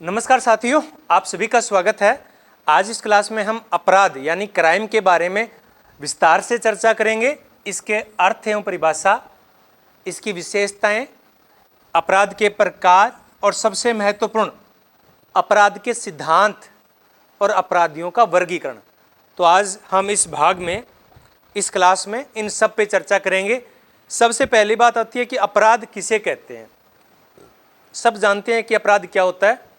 नमस्कार साथियों, आप सभी का स्वागत है। आज इस क्लास में हम अपराध यानी क्राइम के बारे में विस्तार से चर्चा करेंगे। इसके अर्थ एवं परिभाषा, इसकी विशेषताएं, अपराध के प्रकार और सबसे महत्वपूर्ण अपराध के सिद्धांत और अपराधियों का वर्गीकरण। तो आज हम इस भाग में, इस क्लास में इन सब पे चर्चा करेंगे। सबसे पहली बात आती है कि अपराध किसे कहते हैं। सब जानते हैं कि अपराध क्या होता है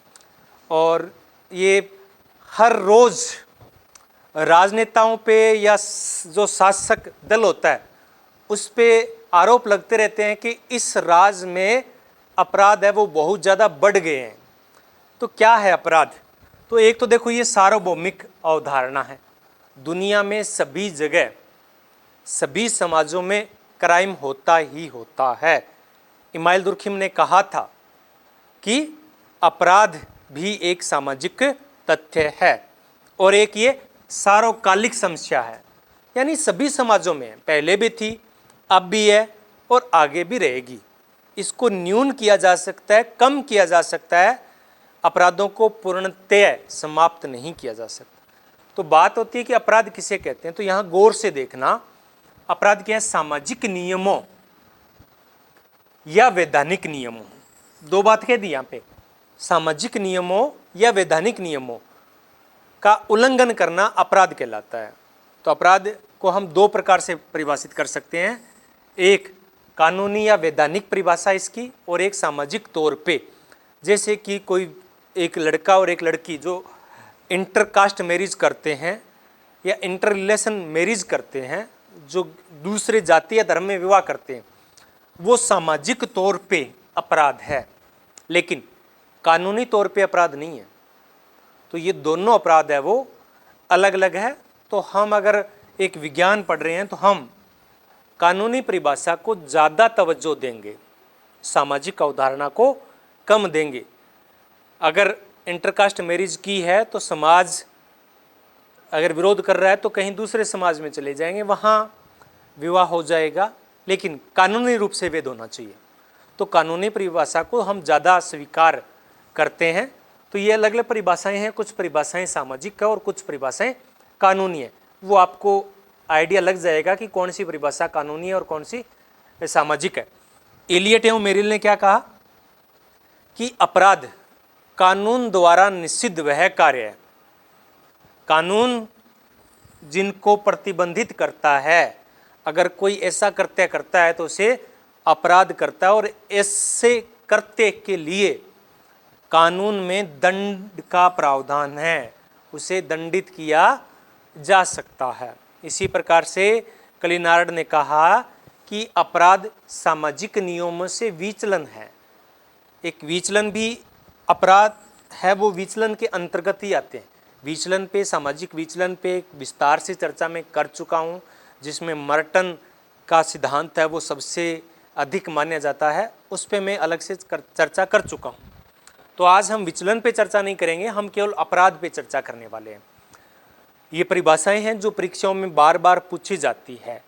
और ये हर रोज राजनेताओं पे या जो शासक दल होता है उस पे आरोप लगते रहते हैं कि इस राज में अपराध है वो बहुत ज़्यादा बढ़ गए हैं। तो क्या है अपराध? तो एक तो देखो, ये सार्वभौमिक अवधारणा है। दुनिया में सभी जगह, सभी समाजों में क्राइम होता ही होता है। इमाइल दुर्खिम ने कहा था कि अपराध भी एक सामाजिक तथ्य है और एक ये सार्वकालिक समस्या है, यानी सभी समाजों में पहले भी थी, अब भी है और आगे भी रहेगी। इसको न्यून किया जा सकता है, कम किया जा सकता है, अपराधों को पूर्णतः समाप्त नहीं किया जा सकता। तो बात होती है कि अपराध किसे कहते हैं। तो यहाँ गौर से देखना, अपराध क्या है? सामाजिक नियमों या वैधानिक नियमों, दो बात कह दी यहाँ पे। सामाजिक नियमों या वैधानिक नियमों का उल्लंघन करना अपराध कहलाता है। तो अपराध को हम दो प्रकार से परिभाषित कर सकते हैं, एक कानूनी या वैधानिक परिभाषा इसकी, और एक सामाजिक तौर पे। जैसे कि कोई एक लड़का और एक लड़की जो इंटरकास्ट मैरिज करते हैं या इंटर रिलेशन मैरिज करते हैं, जो दूसरे जाति या धर्म में विवाह करते हैं, वो सामाजिक तौर पे अपराध है, लेकिन कानूनी तौर पे अपराध नहीं है। तो ये दोनों अपराध है वो अलग अलग है। तो हम अगर एक विज्ञान पढ़ रहे हैं तो हम कानूनी परिभाषा को ज़्यादा तवज्जो देंगे, सामाजिक अवधारणा को कम देंगे। अगर इंटरकास्ट मैरिज की है तो समाज अगर विरोध कर रहा है तो कहीं दूसरे समाज में चले जाएंगे, वहाँ विवाह हो जाएगा, लेकिन कानूनी रूप से वैध होना चाहिए। तो कानूनी परिभाषा को हम ज़्यादा स्वीकार करते हैं। तो ये अलग अलग परिभाषाएं हैं, कुछ परिभाषाएं सामाजिक है और कुछ परिभाषाएं कानूनी है। वो आपको आइडिया लग जाएगा कि कौन सी परिभाषा कानूनी है और कौन सी सामाजिक है। एलियट एवं मेरिल ने क्या कहा कि अपराध कानून द्वारा निषिद्ध वह कार्य है, कानून जिनको प्रतिबंधित करता है, अगर कोई ऐसा कृत्य करता है तो उसे अपराध करता है, और ऐसे कृत्य के लिए कानून में दंड का प्रावधान है, उसे दंडित किया जा सकता है। इसी प्रकार से कलिनार्ड ने कहा कि अपराध सामाजिक नियमों से विचलन है। एक विचलन भी अपराध है, वो विचलन के अंतर्गत ही आते हैं। विचलन पे, सामाजिक विचलन पे विस्तार से चर्चा मैं कर चुका हूँ, जिसमें मर्टन का सिद्धांत है वो सबसे अधिक माना जाता है, उस पे मैं अलग से चर्चा कर चुका हूँ। तो आज हम विचलन पे चर्चा नहीं करेंगे, हम केवल अपराध पे चर्चा करने वाले हैं। ये परिभाषाएं हैं जो परीक्षाओं में बार बार पूछी जाती है।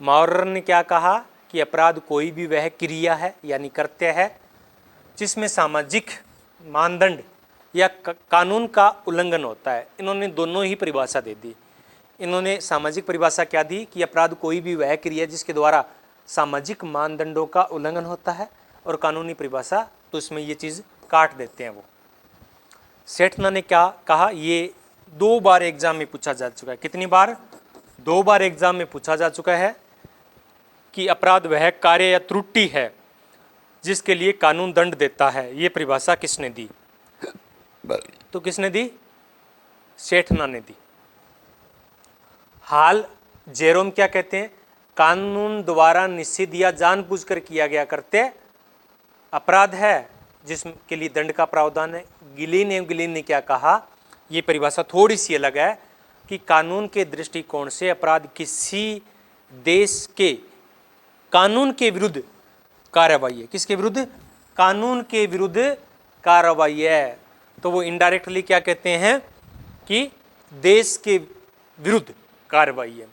माउरर ने क्या कहा कि अपराध कोई भी वह क्रिया है यानी कृत्य है जिसमें सामाजिक मानदंड या कानून का उल्लंघन होता है। इन्होंने दोनों ही परिभाषा दे दी। इन्होंने सामाजिक परिभाषा क्या दी कि अपराध कोई भी वह क्रिया जिसके द्वारा सामाजिक मानदंडों का उल्लंघन होता है, और कानूनी परिभाषा तो इसमें ये चीज़ काट देते हैं वो। सेठना ने क्या कहा, ये 2 बार एग्जाम में पूछा जा चुका है। कितनी बार? 2 बार एग्जाम में पूछा जा चुका है कि अपराध वह कार्य या त्रुटि है जिसके लिए कानून दंड देता है। ये परिभाषा किसने दी? तो किसने दी? सेठना ने दी। हाल जेरोम क्या कहते हैं? कानून द्वारा निषिद्ध या जानबूझकर किया गया कृत्य अपराध है जिसके लिए दंड का प्रावधान है। गिलिन एवं गिलिन ने क्या कहा, ये परिभाषा थोड़ी सी अलग है कि कानून के दृष्टिकोण से अपराध किसी देश के कानून के विरुद्ध कार्रवाई है। किसके विरुद्ध? कानून के विरुद्ध कार्रवाई है। तो वो इनडायरेक्टली क्या कहते हैं कि देश के विरुद्ध कार्रवाई है।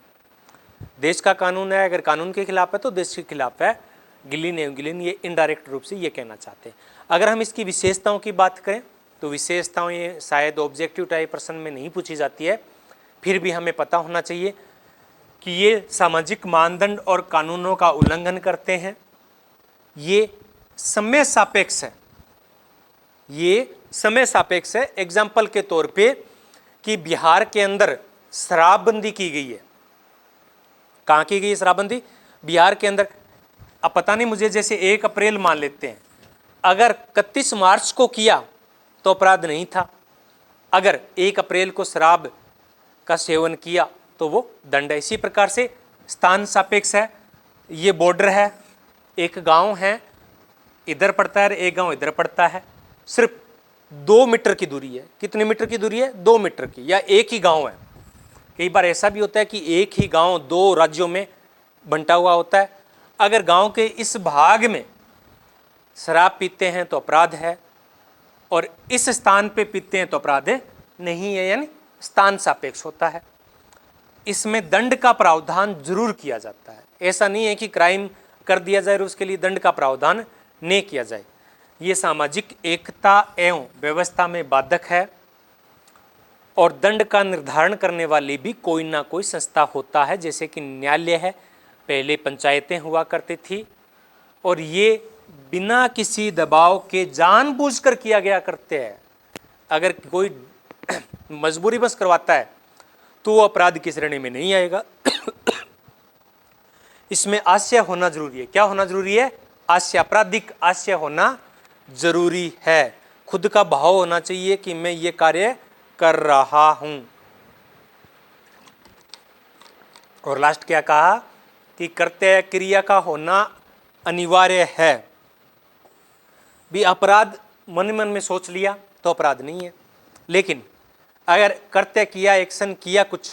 देश का कानून है, अगर कानून के खिलाफ है तो देश के खिलाफ है। गिलिन एवं गिलिन ये इनडायरेक्ट रूप से ये कहना चाहते हैं। अगर हम इसकी विशेषताओं की बात करें तो विशेषताओं ये शायद ऑब्जेक्टिव टाइप प्रश्न में नहीं पूछी जाती है, फिर भी हमें पता होना चाहिए कि ये सामाजिक मानदंड और कानूनों का उल्लंघन करते हैं, ये समय सापेक्ष है, ये समय सापेक्ष है। एग्जाम्पल के तौर पे कि बिहार के अंदर शराबबंदी की गई है। कहाँ की गई है शराबबंदी? बिहार के अंदर। अब पता नहीं मुझे, जैसे 1 अप्रैल मान लेते हैं, अगर 31 मार्च को किया तो अपराध नहीं था, अगर 1 अप्रैल को शराब का सेवन किया तो वो दंड है। इसी प्रकार से स्थान सापेक्ष है। ये बॉर्डर है, एक गांव है इधर पड़ता है, एक गांव इधर पड़ता है, सिर्फ 2 मीटर की दूरी है। कितने मीटर की दूरी है? 2 मीटर की। या एक ही गांव है। कई बार ऐसा भी होता है कि एक ही गांव 2 राज्यों में बंटा हुआ होता है। अगर गांव के इस भाग में शराब पीते हैं तो अपराध है, और इस स्थान पे पीते हैं तो अपराध नहीं है, यानी स्थान सापेक्ष होता है। इसमें दंड का प्रावधान जरूर किया जाता है। ऐसा नहीं है कि क्राइम कर दिया जाए और उसके लिए दंड का प्रावधान नहीं किया जाए। ये सामाजिक एकता एवं व्यवस्था में बाधक है, और दंड का निर्धारण करने वाली भी कोई ना कोई संस्था होता है, जैसे कि न्यायालय है, पहले पंचायतें हुआ करती थी, और ये बिना किसी दबाव के जानबूझकर किया गया करते हैं। अगर कोई मजबूरीवश करवाता है तो वो अपराध की श्रेणी में नहीं आएगा। इसमें आशय होना जरूरी है। क्या होना जरूरी है? आशय, आपराधिक आशय होना जरूरी है। खुद का भाव होना चाहिए कि मैं ये कार्य कर रहा हूं। और लास्ट क्या कहा कि कर्तव्य क्रिया का होना अनिवार्य है। भी अपराध मन मन में सोच लिया तो अपराध नहीं है, लेकिन अगर कर्तव्य किया, एक्शन किया कुछ,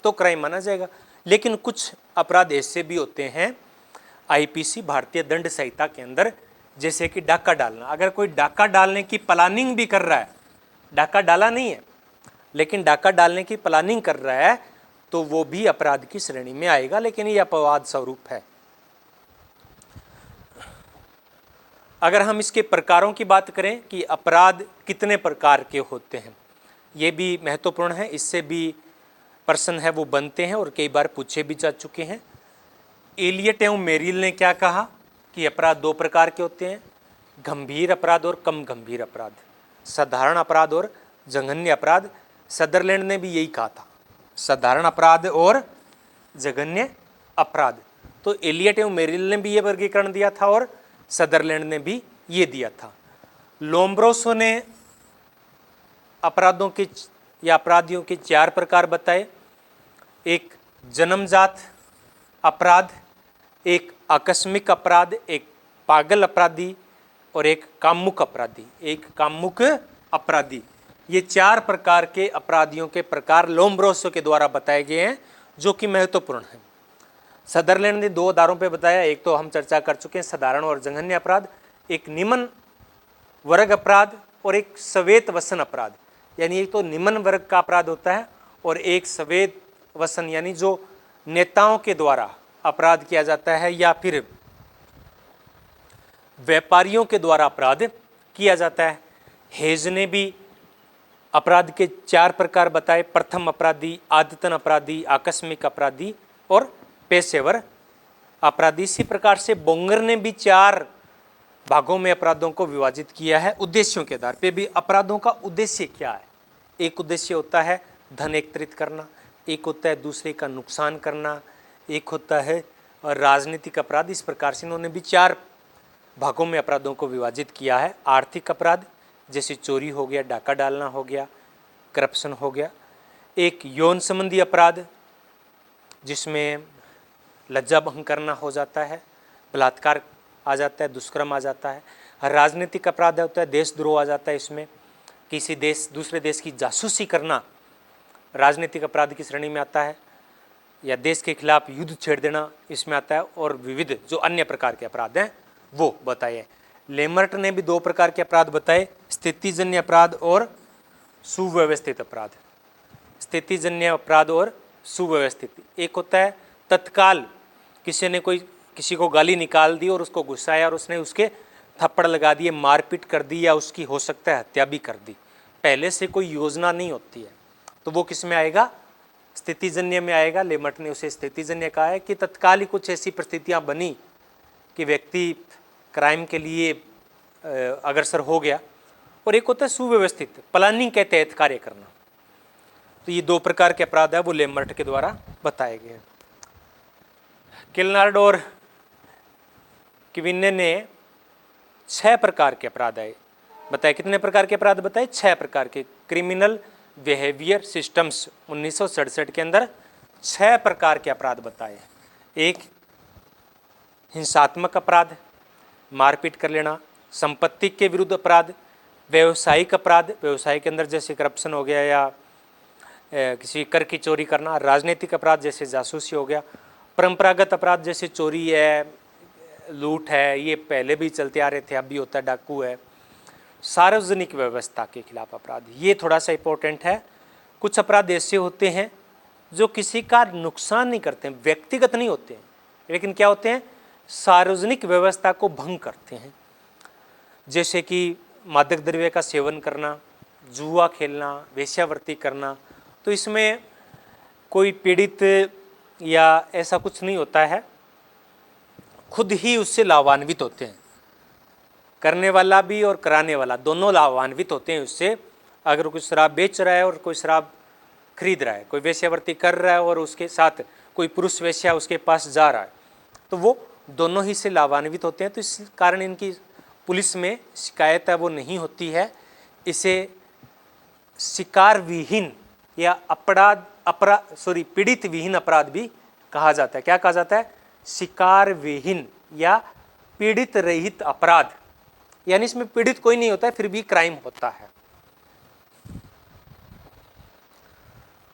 तो क्राइम माना जाएगा। लेकिन कुछ अपराध ऐसे भी होते हैं आईपीसी भारतीय दंड संहिता के अंदर, जैसे कि डाका डालना। अगर कोई डाका डालने की प्लानिंग भी कर रहा है, डाका डाला नहीं है लेकिन डाका डालने की प्लानिंग कर रहा है, तो वो भी अपराध की श्रेणी में आएगा, लेकिन ये अपवाद स्वरूप है। अगर हम इसके प्रकारों की बात करें कि अपराध कितने प्रकार के होते हैं, ये भी महत्वपूर्ण है। इससे भी प्रश्न है वो बनते हैं और कई बार पूछे भी जा चुके हैं। एलियट एवं मेरिल ने क्या कहा कि अपराध 2 प्रकार के होते हैं, गंभीर अपराध और कम गंभीर अपराध, साधारण अपराध और जघन्य अपराध। सदरलैंड ने भी यही कहा था, साधारण अपराध और जघन्य अपराध। तो एलियट एवं मेरिल ने भी ये वर्गीकरण दिया था और सदरलैंड ने भी ये दिया था। लोम्ब्रोसो ने अपराधों के या अपराधियों के 4 प्रकार बताए, एक जन्मजात अपराध, एक आकस्मिक अपराध, एक पागल अपराधी और एक कामुक अपराधी। एक कामुक अपराधी, ये 4 प्रकार के अपराधियों के प्रकार लोम्ब्रोसो के द्वारा बताए गए हैं, जो कि महत्वपूर्ण है। सदरलैंड ने 2 आधारों पे बताया, एक तो हम चर्चा कर चुके हैं साधारण और जघन्य अपराध, एक निम्न वर्ग अपराध और एक स्वेत वसन अपराध। यानी एक तो निम्न वर्ग का अपराध होता है और एक स्वेत वसन यानी जो नेताओं के द्वारा अपराध किया जाता है या फिर व्यापारियों के द्वारा अपराध किया जाता है। हेज ने भी अपराध के 4 प्रकार बताए, प्रथम अपराधी, आदतन अपराधी, आकस्मिक अपराधी और पेशेवर अपराधी। इसी प्रकार से बोंगर ने भी 4 भागों में अपराधों को विभाजित किया है, उद्देश्यों के आधार पे भी। अपराधों का उद्देश्य क्या है? एक उद्देश्य होता है धन एकत्रित करना, एक होता है दूसरे का नुकसान करना, एक होता है राजनीतिक अपराध। इस प्रकार से इन्होंने भी 4 भागों में अपराधों को विभाजित किया है। आर्थिक अपराध जैसे चोरी हो गया, डाका डालना हो गया, करप्शन हो गया। एक यौन संबंधी अपराध जिसमें लज्जा भंग करना हो जाता है, बलात्कार आ जाता है, दुष्कर्म आ जाता है। राजनीतिक अपराध होता है देशद्रोह आ जाता है, इसमें किसी देश दूसरे देश की जासूसी करना राजनीतिक अपराध की श्रेणी में आता है, या देश के खिलाफ युद्ध छेड़ देना इसमें आता है, और विविध जो अन्य प्रकार के अपराध हैं वो बताए। लेमर्ट ने भी 2 प्रकार के अपराध बताए, स्थितिजन्य अपराध और सुव्यवस्थित अपराध। स्थितिजन्य अपराध और सुव्यवस्थित, एक होता है तत्काल किसी को गाली निकाल दी और उसको गुस्साया और उसने उसके थप्पड़ लगा दिए, मारपीट कर दी या उसकी हो सकता है हत्या भी कर दी, पहले से कोई योजना नहीं होती है, तो वो किस में आएगा, स्थितिजन्य में आएगा। लेमट ने उसे स्थितिजन्य कहा है कि तत्काल ही कुछ ऐसी परिस्थितियां बनी कि व्यक्ति क्राइम के लिए अग्रसर हो गया। और एक होता है सुव्यवस्थित, प्लानिंग के तहत कार्य करना। तो ये दो प्रकार के अपराध है वो लेमर्ट के द्वारा बताए गए। किलनार्ड और क्विन्ने ने 6 प्रकार के अपराध आए बताए। कितने प्रकार के अपराध बताए, 6 प्रकार के। क्रिमिनल बिहेवियर सिस्टम्स 1967 के अंदर 6 प्रकार के अपराध बताए। एक हिंसात्मक अपराध, मारपीट कर लेना, संपत्ति के विरुद्ध अपराध, व्यवसायिक अपराध, व्यवसाय के अंदर जैसे करप्शन हो गया या किसी कर की चोरी करना, राजनीतिक अपराध जैसे जासूसी हो गया, परंपरागत अपराध जैसे चोरी है, लूट है, ये पहले भी चलते आ रहे थे, अब भी होता है, डाकू है, सार्वजनिक व्यवस्था के खिलाफ अपराध, ये थोड़ा सा इंपॉर्टेंट है। कुछ अपराध ऐसे होते हैं जो किसी का नुकसान नहीं करते हैं, व्यक्तिगत नहीं होते हैं, लेकिन क्या होते हैं, सार्वजनिक व्यवस्था को भंग करते हैं। जैसे कि मादक द्रव्य का सेवन करना, जुआ खेलना, वेश्यावृत्ति करना। तो इसमें कोई पीड़ित या ऐसा कुछ नहीं होता है, खुद ही उससे लाभान्वित होते हैं, करने वाला भी और कराने वाला दोनों लाभान्वित होते हैं उससे। अगर कोई शराब बेच रहा है और कोई शराब खरीद रहा है, कोई वेश्यावृत्ति कर रहा है और उसके साथ कोई पुरुष वेश्या उसके पास जा रहा है, तो वो दोनों ही से लाभान्वित होते हैं। तो इस कारण इनकी पुलिस में शिकायत है वो नहीं होती है। इसे शिकार विहीन या पीड़ित विहीन अपराध भी कहा जाता है। क्या कहा जाता है, शिकार विहीन या पीड़ित रहित अपराध, यानी इसमें पीड़ित कोई नहीं होता है फिर भी क्राइम होता है।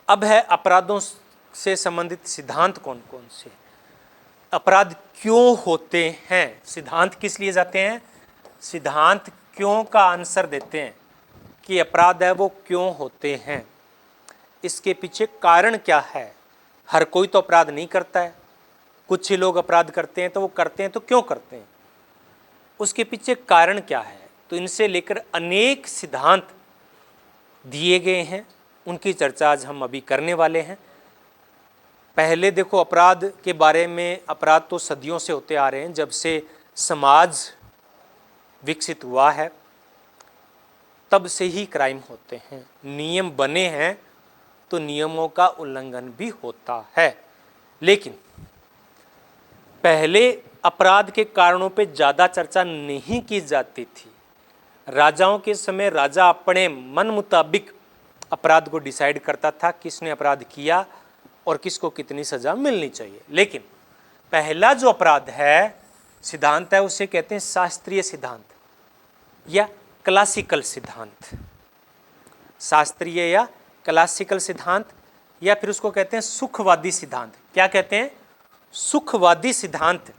अब है अपराधों से संबंधित सिद्धांत कौन कौन से, अपराध क्यों होते हैं, सिद्धांत किस लिए जाते हैं, सिद्धांत क्यों का आंसर देते हैं कि अपराध है वो क्यों होते हैं, इसके पीछे कारण क्या है। हर कोई तो अपराध नहीं करता है, कुछ ही लोग अपराध करते हैं, तो वो करते हैं तो क्यों करते हैं, उसके पीछे कारण क्या है। तो इनसे लेकर अनेक सिद्धांत दिए गए हैं, उनकी चर्चा आज हम अभी करने वाले हैं। पहले देखो अपराध के बारे में, अपराध तो सदियों से होते आ रहे हैं, जब से समाज विकसित हुआ है तब से ही क्राइम होते हैं। नियम बने हैं तो नियमों का उल्लंघन भी होता है, लेकिन पहले अपराध के कारणों पे ज़्यादा चर्चा नहीं की जाती थी। राजाओं के समय राजा अपने मन मुताबिक अपराध को डिसाइड करता था, किसने अपराध किया और किसको कितनी सज़ा मिलनी चाहिए। लेकिन पहला जो अपराध है, सिद्धांत है, उसे कहते हैं शास्त्रीय सिद्धांत या क्लासिकल सिद्धांत। शास्त्रीय या क्लासिकल सिद्धांत, या फिर उसको कहते हैं सुखवादी सिद्धांत। क्या कहते हैं, सुखवादी सिद्धांत।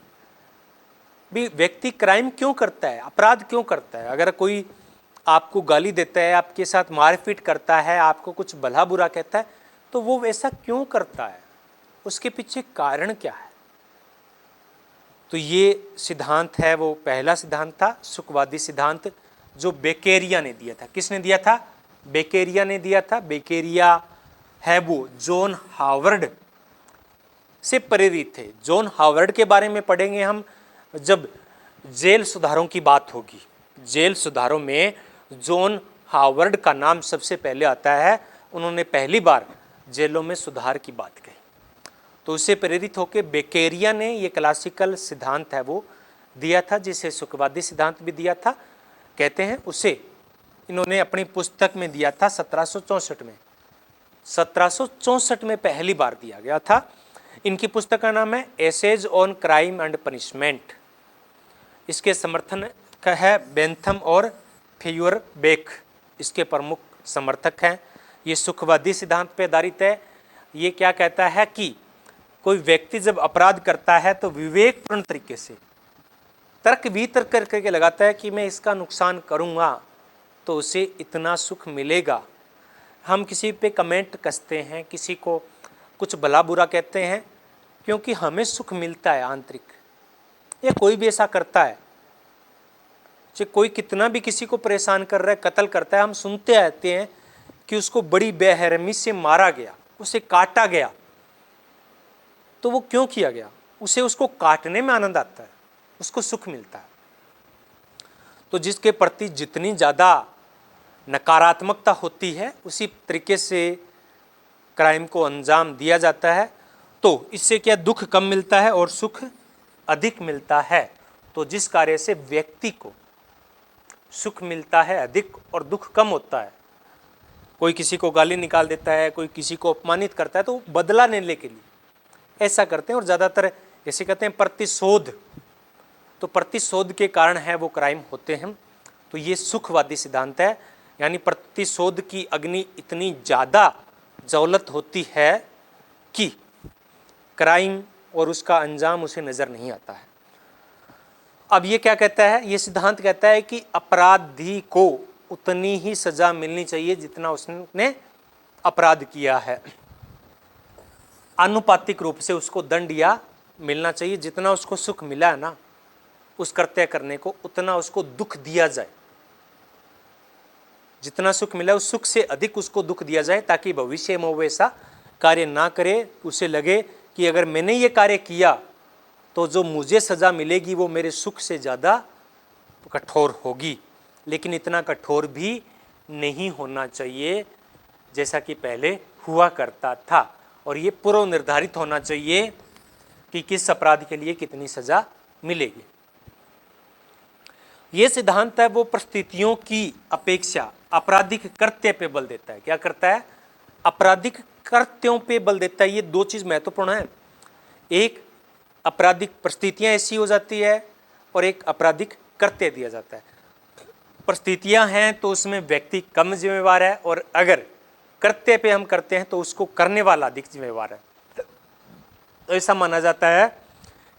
भी व्यक्ति क्राइम क्यों करता है, अपराध क्यों करता है। अगर कोई आपको गाली देता है, आपके साथ मारपीट करता है, आपको कुछ भला बुरा कहता है, तो वो ऐसा क्यों करता है, उसके पीछे कारण क्या है। तो ये सिद्धांत है, वो पहला सिद्धांत था सुखवादी सिद्धांत, जो बेकेरिया ने दिया था। किसने दिया था, बेकेरिया ने दिया था। बेकेरिया है वो जॉन हावर्ड से प्रेरित थे। जॉन हावर्ड के बारे में पढ़ेंगे हम जब जेल सुधारों की बात होगी। जेल सुधारों में जॉन हावर्ड का नाम सबसे पहले आता है। उन्होंने पहली बार जेलों में सुधार की बात कही, तो उससे प्रेरित होकर बेकेरिया ने ये क्लासिकल सिद्धांत है वो दिया था, जिसे सुखवादी सिद्धांत भी दिया था कहते हैं। उसे इन्होंने अपनी पुस्तक में दिया था 1764 में। 1764 में पहली बार दिया गया था। इनकी पुस्तक का नाम है essays on crime and punishment. इसके समर्थन का है बेंथम और फेयुरबेक, इसके प्रमुख समर्थक हैं। ये सुखवादी सिद्धांत पर आधारित है। ये क्या कहता है कि कोई व्यक्ति जब अपराध करता है तो विवेकपूर्ण तरीके से तर्क वितर्क करके लगाता है कि मैं इसका नुकसान करूंगा तो उसे इतना सुख मिलेगा। हम किसी पे कमेंट कसते हैं, किसी को कुछ भला बुरा कहते हैं क्योंकि हमें सुख मिलता है आंतरिक, या कोई भी ऐसा करता है चाहे कोई कितना भी किसी को परेशान कर रहा है, कत्ल करता है, हम सुनते आते हैं कि उसको बड़ी बेरहमी से मारा गया, उसे काटा गया, तो वो क्यों किया गया? उसे उसको काटने में आनंद आता है, उसको सुख मिलता है। तो जिसके प्रति जितनी ज़्यादा नकारात्मकता होती है उसी तरीके से क्राइम को अंजाम दिया जाता है। तो इससे क्या दुख कम मिलता है और सुख अधिक मिलता है। तो जिस कार्य से व्यक्ति को सुख मिलता है अधिक और दुख कम होता है, कोई किसी को गाली निकाल देता है, कोई किसी को अपमानित करता है, तो बदला लेने के लिए ऐसा करते हैं। और ज़्यादातर जैसे कहते हैं प्रतिशोध, तो प्रतिशोध के कारण है वो क्राइम होते हैं। तो ये सुखवादी सिद्धांत है, यानी प्रतिशोध की अग्नि इतनी ज़्यादा ज्वलंत होती है कि क्राइम और उसका अंजाम उसे नज़र नहीं आता है। अब ये क्या कहता है? ये सिद्धांत कहता है कि अपराधी को उतनी ही सजा मिलनी चाहिए जितना उसने अपराध किया है। आनुपातिक रूप से उसको दंड या मिलना चाहिए। जितना उसको सुख मिला है ना उस कृत्य करने को, उतना उसको दुख दिया जाए। जितना सुख मिला उस सुख से अधिक उसको दुख दिया जाए, ताकि भविष्य में वो ऐसा कार्य ना करे। उसे लगे कि अगर मैंने ये कार्य किया तो जो मुझे सजा मिलेगी वो मेरे सुख से ज़्यादा कठोर होगी। लेकिन इतना कठोर भी नहीं होना चाहिए जैसा कि पहले हुआ करता था। और ये पूर्व निर्धारित होना चाहिए कि किस अपराध के लिए कितनी सजा मिलेगी। ये सिद्धांत है वो परिस्थितियों की अपेक्षा आपराधिक कृत्य पे बल देता है। क्या करता है? आपराधिक कृत्यों पे बल देता है। ये दो चीज़ महत्वपूर्ण है। एक आपराधिक परिस्थितियां ऐसी हो जाती है और एक आपराधिक कृत्य दिया जाता है। परिस्थितियां हैं तो उसमें व्यक्ति कम जिम्मेवार है, और अगर कृत्य पे हम करते हैं तो उसको करने वाला अधिक जिम्मेवार है। तो ऐसा माना जाता है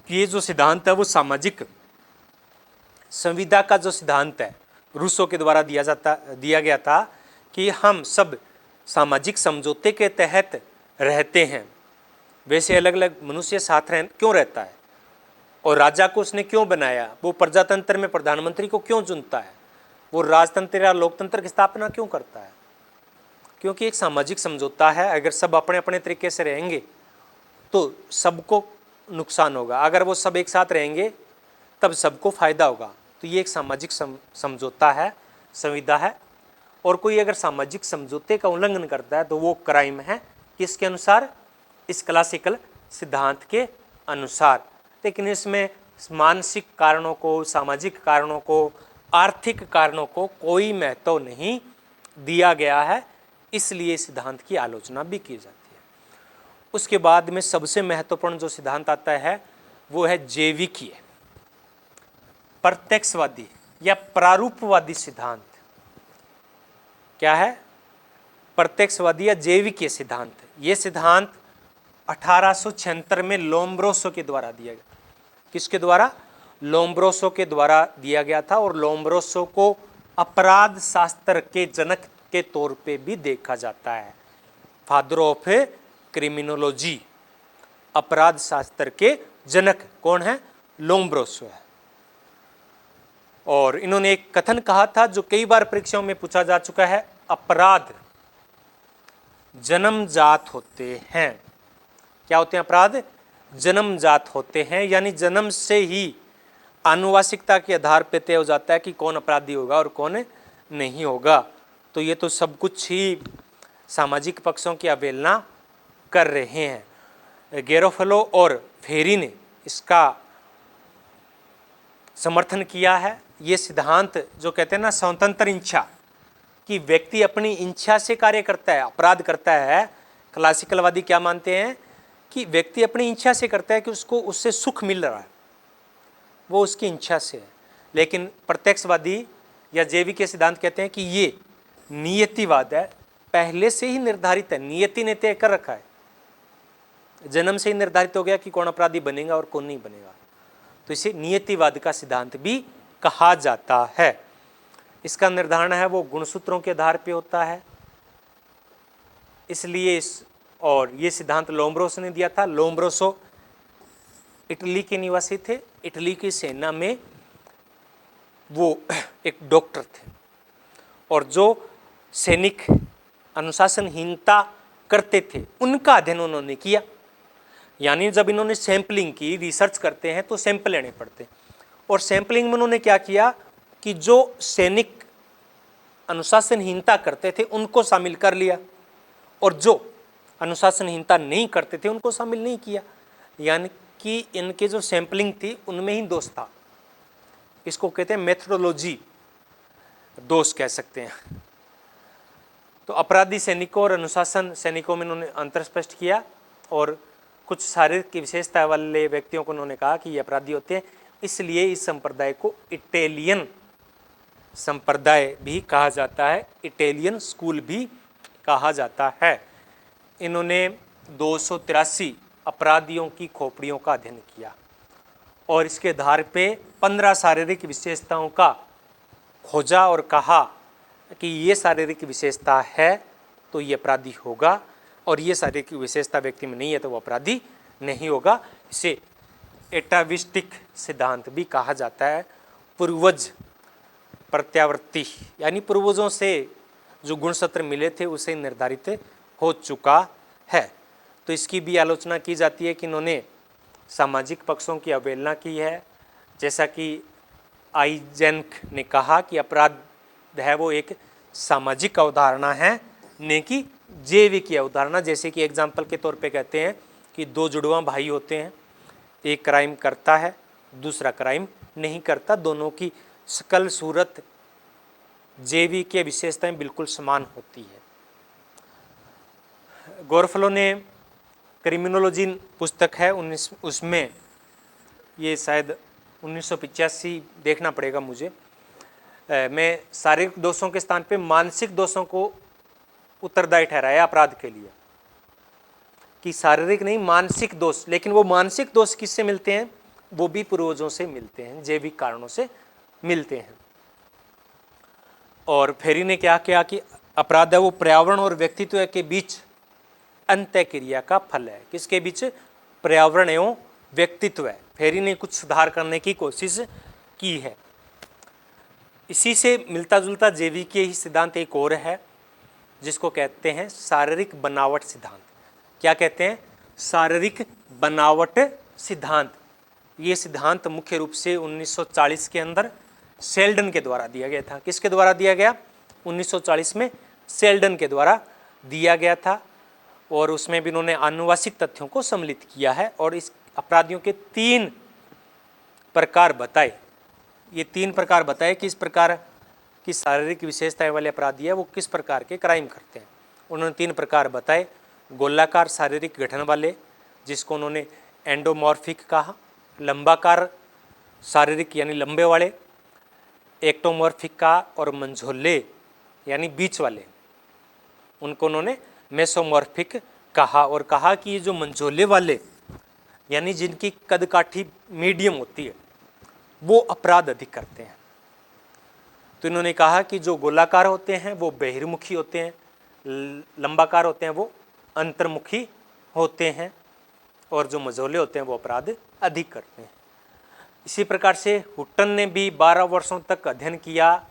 कि ये जो सिद्धांत है वो सामाजिक संविदा का जो सिद्धांत है रूसों के द्वारा दिया गया था कि हम सब सामाजिक समझौते के तहत रहते हैं। वैसे अलग अलग मनुष्य साथ क्यों रहता है, और राजा को उसने क्यों बनाया, वो प्रजातंत्र में प्रधानमंत्री को क्यों चुनता है, वो राजतंत्र या लोकतंत्र की स्थापना क्यों करता है? क्योंकि एक सामाजिक समझौता है। अगर सब अपने अपने तरीके से रहेंगे तो सबको नुकसान होगा, अगर वो सब एक साथ रहेंगे तब सबको फायदा होगा। तो ये एक सामाजिक समझौता है, संविदा है। और कोई अगर सामाजिक समझौते का उल्लंघन करता है तो वो क्राइम है। किसके अनुसार? इस क्लासिकल सिद्धांत के अनुसार। लेकिन इसमें मानसिक कारणों को, सामाजिक कारणों को, आर्थिक कारणों को कोई महत्व नहीं दिया गया है, इसलिए सिद्धांत की आलोचना भी की जाती है। उसके बाद में सबसे महत्वपूर्ण जो सिद्धांत आता है वो है जैविकीय प्रत्यक्षवादी या प्रारूपवादी सिद्धांत। क्या है? प्रत्यक्षवादी या जैविकीय सिद्धांत। ये सिद्धांत 1876 में लोम्ब्रोसो के द्वारा दिया गया। किसके द्वारा? लोम्ब्रोसो के द्वारा दिया गया था। और लोम्ब्रोसो को अपराध शास्त्र के जनक के तौर पे भी देखा जाता है। फादर ऑफ क्रिमिनोलॉजी, अपराध शास्त्र के जनक कौन है? लोम्ब्रोसो है। और इन्होंने एक कथन कहा था जो कई बार परीक्षाओं में पूछा जा चुका है, अपराध जन्मजात होते हैं। क्या होते हैं? अपराध जन्मजात होते हैं, यानी जन्म से ही आनुवांशिकता के आधार पर तय हो जाता है कि कौन अपराधी होगा और कौन नहीं होगा। तो ये तो सब कुछ ही सामाजिक पक्षों की अवहेलना कर रहे हैं। गेरोफलो और फेरी ने इसका समर्थन किया है। ये सिद्धांत जो कहते हैं ना स्वतंत्र इच्छा, कि व्यक्ति अपनी इच्छा से कार्य करता है, अपराध करता है। क्लासिकलवादी क्या मानते हैं कि व्यक्ति अपनी इच्छा से करता है, कि उसको उससे सुख मिल रहा है, वो उसकी इच्छा से है। लेकिन प्रत्यक्षवादी या जैविक के सिद्धांत कहते हैं कि ये नियतिवाद है, पहले से ही निर्धारित है, नियति ने तय कर रखा है, जन्म से ही निर्धारित हो गया कि कौन अपराधी बनेगा और कौन नहीं बनेगा। तो इसे नियतिवाद का सिद्धांत भी कहा जाता है। इसका निर्धारण है वो गुणसूत्रों के आधार पे होता है। इसलिए और ये सिद्धांत लोम्ब्रोसो ने दिया था। लोम्ब्रोसो इटली के निवासी थे। इटली की सेना में वो एक डॉक्टर थे, और जो सैनिक अनुशासनहीनता करते थे उनका अध्ययन उन्होंने किया। यानी जब इन्होंने सैंपलिंग की, रिसर्च करते हैं तो सैंपल लेने पड़ते हैं, और सैंपलिंग में उन्होंने क्या किया कि जो सैनिक अनुशासनहीनता करते थे उनको शामिल कर लिया, और जो अनुशासनहीनता नहीं करते थे उनको शामिल नहीं किया। यानी कि इनके जो सैंपलिंग थी उनमें ही दोष था। इसको कहते हैं मेथोडोलॉजी दोष कह सकते हैं। तो अपराधी सैनिकों और अनुशासन सैनिकों में उन्होंने अंतर स्पष्ट किया, और कुछ शारीरिक की विशेषता वाले व्यक्तियों को उन्होंने कहा कि ये अपराधी होते हैं। इसलिए इस संप्रदाय को इटालियन संप्रदाय भी कहा जाता है, इटालियन स्कूल भी कहा जाता है। इन्होंने 283 अपराधियों की खोपड़ियों का अध्ययन किया, और इसके आधार पे 15 शारीरिक विशेषताओं का खोजा और कहा कि ये शारीरिक विशेषता है तो ये अपराधी होगा, और ये शारीरिक विशेषता व्यक्ति में नहीं है तो वो अपराधी नहीं होगा। इसे एटाविस्टिक सिद्धांत भी कहा जाता है। पूर्वज प्रत्यावर्ती, यानी पूर्वजों से जो गुणसूत्र मिले थे उसे निर्धारित हो चुका है। तो इसकी भी आलोचना की जाती है कि इन्होंने सामाजिक पक्षों की अवहेलना की है। जैसा कि आइजेंक ने कहा कि अपराध है वो एक सामाजिक अवधारणा है, न कि जैविक अवधारणा। जैसे कि एग्जाम्पल के तौर पे कहते हैं कि दो जुड़वा भाई होते हैं, एक क्राइम करता है दूसरा क्राइम नहीं करता, दोनों की शकल सूरत जैविक विशेषताएं बिल्कुल समान होती है। गोरफलो ने क्रिमिनोलॉजी पुस्तक है उसमें ये शायद 1985 देखना पड़ेगा मुझे, मैं शारीरिक दोषों के स्थान पे मानसिक दोषों को उत्तरदायी ठहराया अपराध के लिए, कि शारीरिक नहीं मानसिक दोष। लेकिन वो मानसिक दोष किससे मिलते हैं? वो भी पूर्वजों से मिलते हैं, जैविक कारणों से मिलते हैं। और फेरी ने क्या किया कि अपराध है वो पर्यावरण और व्यक्तित्व के बीच अंतः क्रिया का फल है। किसके बीच? पर्यावरण एवं व्यक्तित्व है। फेरी ने कुछ सुधार करने की कोशिश की है। इसी से मिलता जुलता जैविकीय ही सिद्धांत एक और है जिसको कहते हैं शारीरिक बनावट सिद्धांत। क्या कहते हैं? शारीरिक बनावट सिद्धांत। ये सिद्धांत मुख्य रूप से 1940 के अंदर सेल्डन के द्वारा दिया गया था। किसके द्वारा दिया गया? 1940 में सेल्डन के द्वारा दिया गया था, और उसमें भी उन्होंने आनुवांशिक तथ्यों को सम्मिलित किया है, और इस अपराधियों के 3 प्रकार बताए। ये 3 प्रकार बताए कि इस प्रकार की शारीरिक विशेषताएं वाले अपराधी है वो किस प्रकार के क्राइम करते हैं। उन्होंने 3 प्रकार बताए। गोलाकार शारीरिक गठन वाले, जिसको उन्होंने एंडोमॉर्फिक कहा। लंबाकार शारीरिक यानी लंबे वाले, एक्टोमॉर्फिक का, और मंझोले यानी बीच वाले, उनको उन्होंने मेसोमॉर्फिक कहा। और कहा कि ये जो मंझोले वाले यानी जिनकी कद काठी मीडियम होती है वो अपराध अधिक करते हैं। तो इन्होंने कहा कि जो गोलाकार होते हैं वो बहिर्मुखी होते हैं, लंबाकार होते हैं वो अंतर्मुखी होते हैं, और जो मझोले होते हैं वो अपराध अधिक करते हैं। इसी प्रकार से हुट्टन ने भी 12 वर्षों तक अध्ययन किया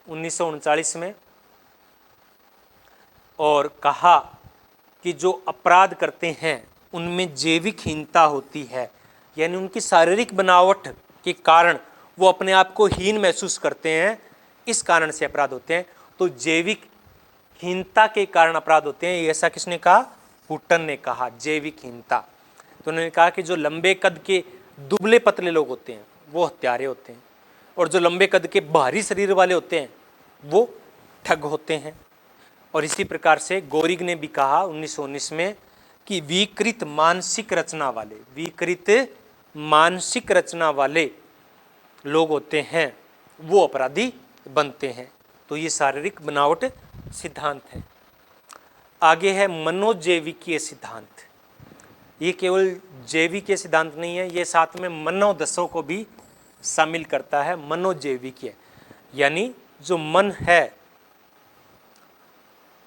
1939 में, और कहा कि जो अपराध करते हैं उनमें जैविक हीनता होती है, यानी उनकी शारीरिक बनावट के कारण वो अपने आप को हीन महसूस करते हैं, इस कारण से अपराध होते हैं। तो जैविक हीनता के कारण अपराध होते हैं, ऐसा किसने कहा? हुट्टन ने कहा, जैविक हीनता। तो उन्होंने कहा कि जो लंबे कद के दुबले पतले लोग होते हैं वो हत्यारे होते हैं, और जो लंबे कद के भारी शरीर वाले होते हैं वो ठग होते हैं। और इसी प्रकार से गोरिग ने भी कहा 1919 में कि विकृत मानसिक रचना वाले लोग होते हैं वो अपराधी बनते हैं। तो ये शारीरिक बनावट सिद्धांत है। आगे है मनोजैविकीय सिद्धांत। ये केवल जैविकीय सिद्धांत नहीं है, ये साथ में मनोदशों को भी शामिल करता है। मनोजैविकीय यानी जो मन है,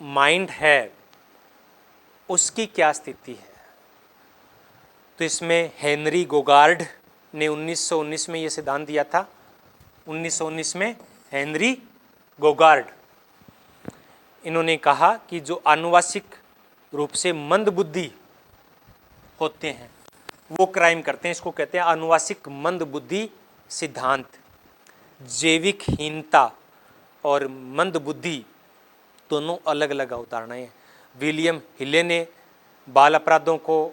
माइंड है, उसकी क्या स्थिति है। तो इसमें हेनरी गोगार्ड ने 1919 में ये सिद्धांत दिया था 1919 में हेनरी गोगार्ड, इन्होंने कहा कि जो आनुवांशिक रूप से मंदबुद्धि होते हैं वो क्राइम करते हैं। इसको कहते हैं आनुवांशिक मंदबुद्धि सिद्धांत। जैविक हीनता और मंदबुद्धि दोनों अलग अलग अवधारणाएं हैं। विलियम हिले ने बाल अपराधों को,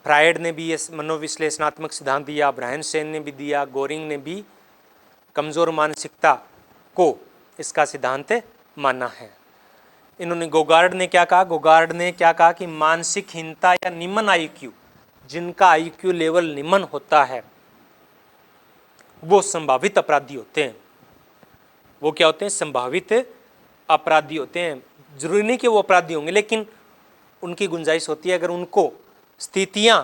फ्रायड ने भी ये मनोविश्लेषणात्मक सिद्धांत दिया, ब्रायन सेन ने भी दिया, गोरिंग ने भी कमज़ोर मानसिकता को इसका सिद्धांत माना है। इन्होंने गोगार्ड ने क्या कहा? गोगार्ड ने क्या कहा कि मानसिक हीनता या निम्न आईक्यू, जिनका आईक्यू लेवल निम्न होता है वो संभावित अपराधी होते हैं। वो क्या होते हैं? संभावित अपराधी होते हैं। जरूरी नहीं कि वो अपराधी होंगे, लेकिन उनकी गुंजाइश होती है, अगर उनको स्थितियां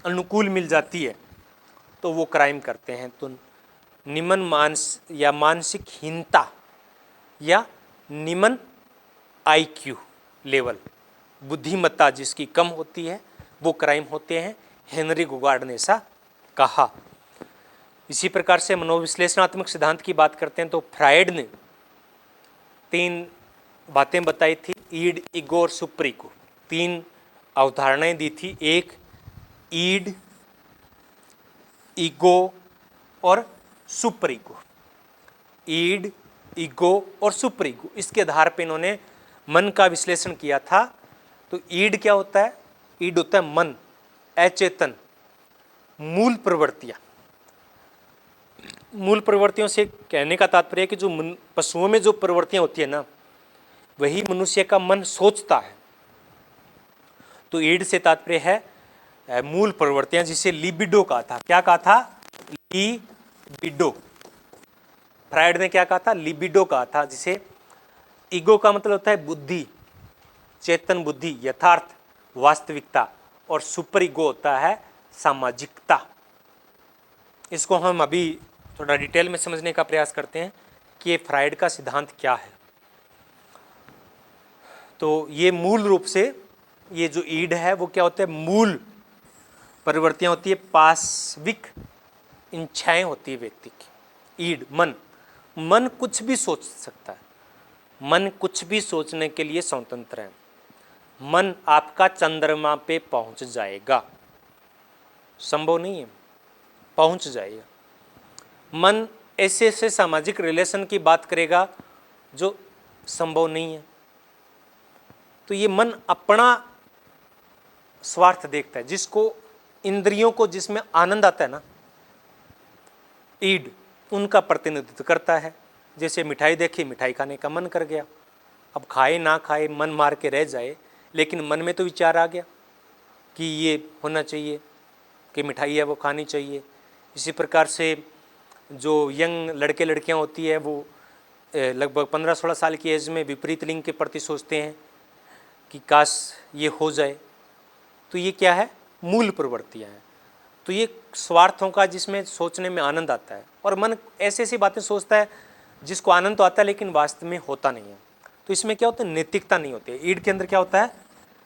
अनुकूल मिल जाती है तो वो क्राइम करते हैं। तो निम्न मानसिक हीनता या निम्न आईक्यू लेवल, बुद्धिमत्ता जिसकी कम होती है, वो क्राइम होते हैं। हेनरी गोगार्ड ने ऐसा कहा। इसी प्रकार से मनोविश्लेषणात्मक सिद्धांत की बात करते हैं तो फ्रायड ने 3 बातें बताई थी, ईड, ईगो और सुपर ईगो। 3 अवधारणाएं दी थी, एक ईड, ईगो और सुपर ईगो। ईड, ईगो और सुपर ईगो, इसके आधार पर इन्होंने मन का विश्लेषण किया था। तो ईड क्या होता है? ईड होता है मन, अचेतन, मूल प्रवृत्तियां। मूल प्रवृत्तियों से कहने का तात्पर्य है कि जो पशुओं में जो प्रवृत्तियां होती है ना, वही मनुष्य का मन सोचता है। तो ईड से तात्पर्य है मूल प्रवृत्तियां, जिसे लिबिडो कहा था। क्या कहा था? लिबिडो। फ्रायड ने क्या कहा था? लिबिडो कहा था। जिसे ईगो का मतलब होता है बुद्धि, चेतन बुद्धि, यथार्थ, वास्तविकता, और सुपर ईगो होता है सामाजिकता। इसको हम अभी थोड़ा डिटेल में समझने का प्रयास करते हैं कि ये फ्रायड का सिद्धांत क्या है। तो ये मूल रूप से ये जो ईड है वो क्या होता है? मूल प्रवृत्तियां होती है, पाशविक इच्छाएं होती है व्यक्ति की। ईड मन कुछ भी सोच सकता है, मन कुछ भी सोचने के लिए स्वतंत्र है। मन आपका चंद्रमा पे पहुंच जाएगा, संभव नहीं है, पहुंच जाएगा। मन ऐसे ऐसे सामाजिक रिलेशन की बात करेगा जो संभव नहीं है। तो ये मन अपना स्वार्थ देखता है। जिसको इंद्रियों को जिसमें आनंद आता है ना, ईड उनका प्रतिनिधित्व करता है। जैसे मिठाई देखी, मिठाई खाने का मन कर गया, अब खाए ना खाए, मन मार के रह जाए, लेकिन मन में तो विचार आ गया कि ये होना चाहिए, कि मिठाई है वो खानी चाहिए। इसी प्रकार से जो यंग लड़के लड़कियां होती है वो लगभग 15-16 साल की एज में विपरीत लिंग के प्रति सोचते हैं कि काश ये हो जाए। तो ये क्या है? मूल प्रवृत्तियाँ हैं। तो ये स्वार्थों का जिसमें सोचने में आनंद आता है, और मन ऐसी ऐसी बातें सोचता है जिसको आनंद तो आता है लेकिन वास्तव में होता नहीं है। तो इसमें क्या होता है? नैतिकता नहीं होती है। ईड के अंदर क्या होता है?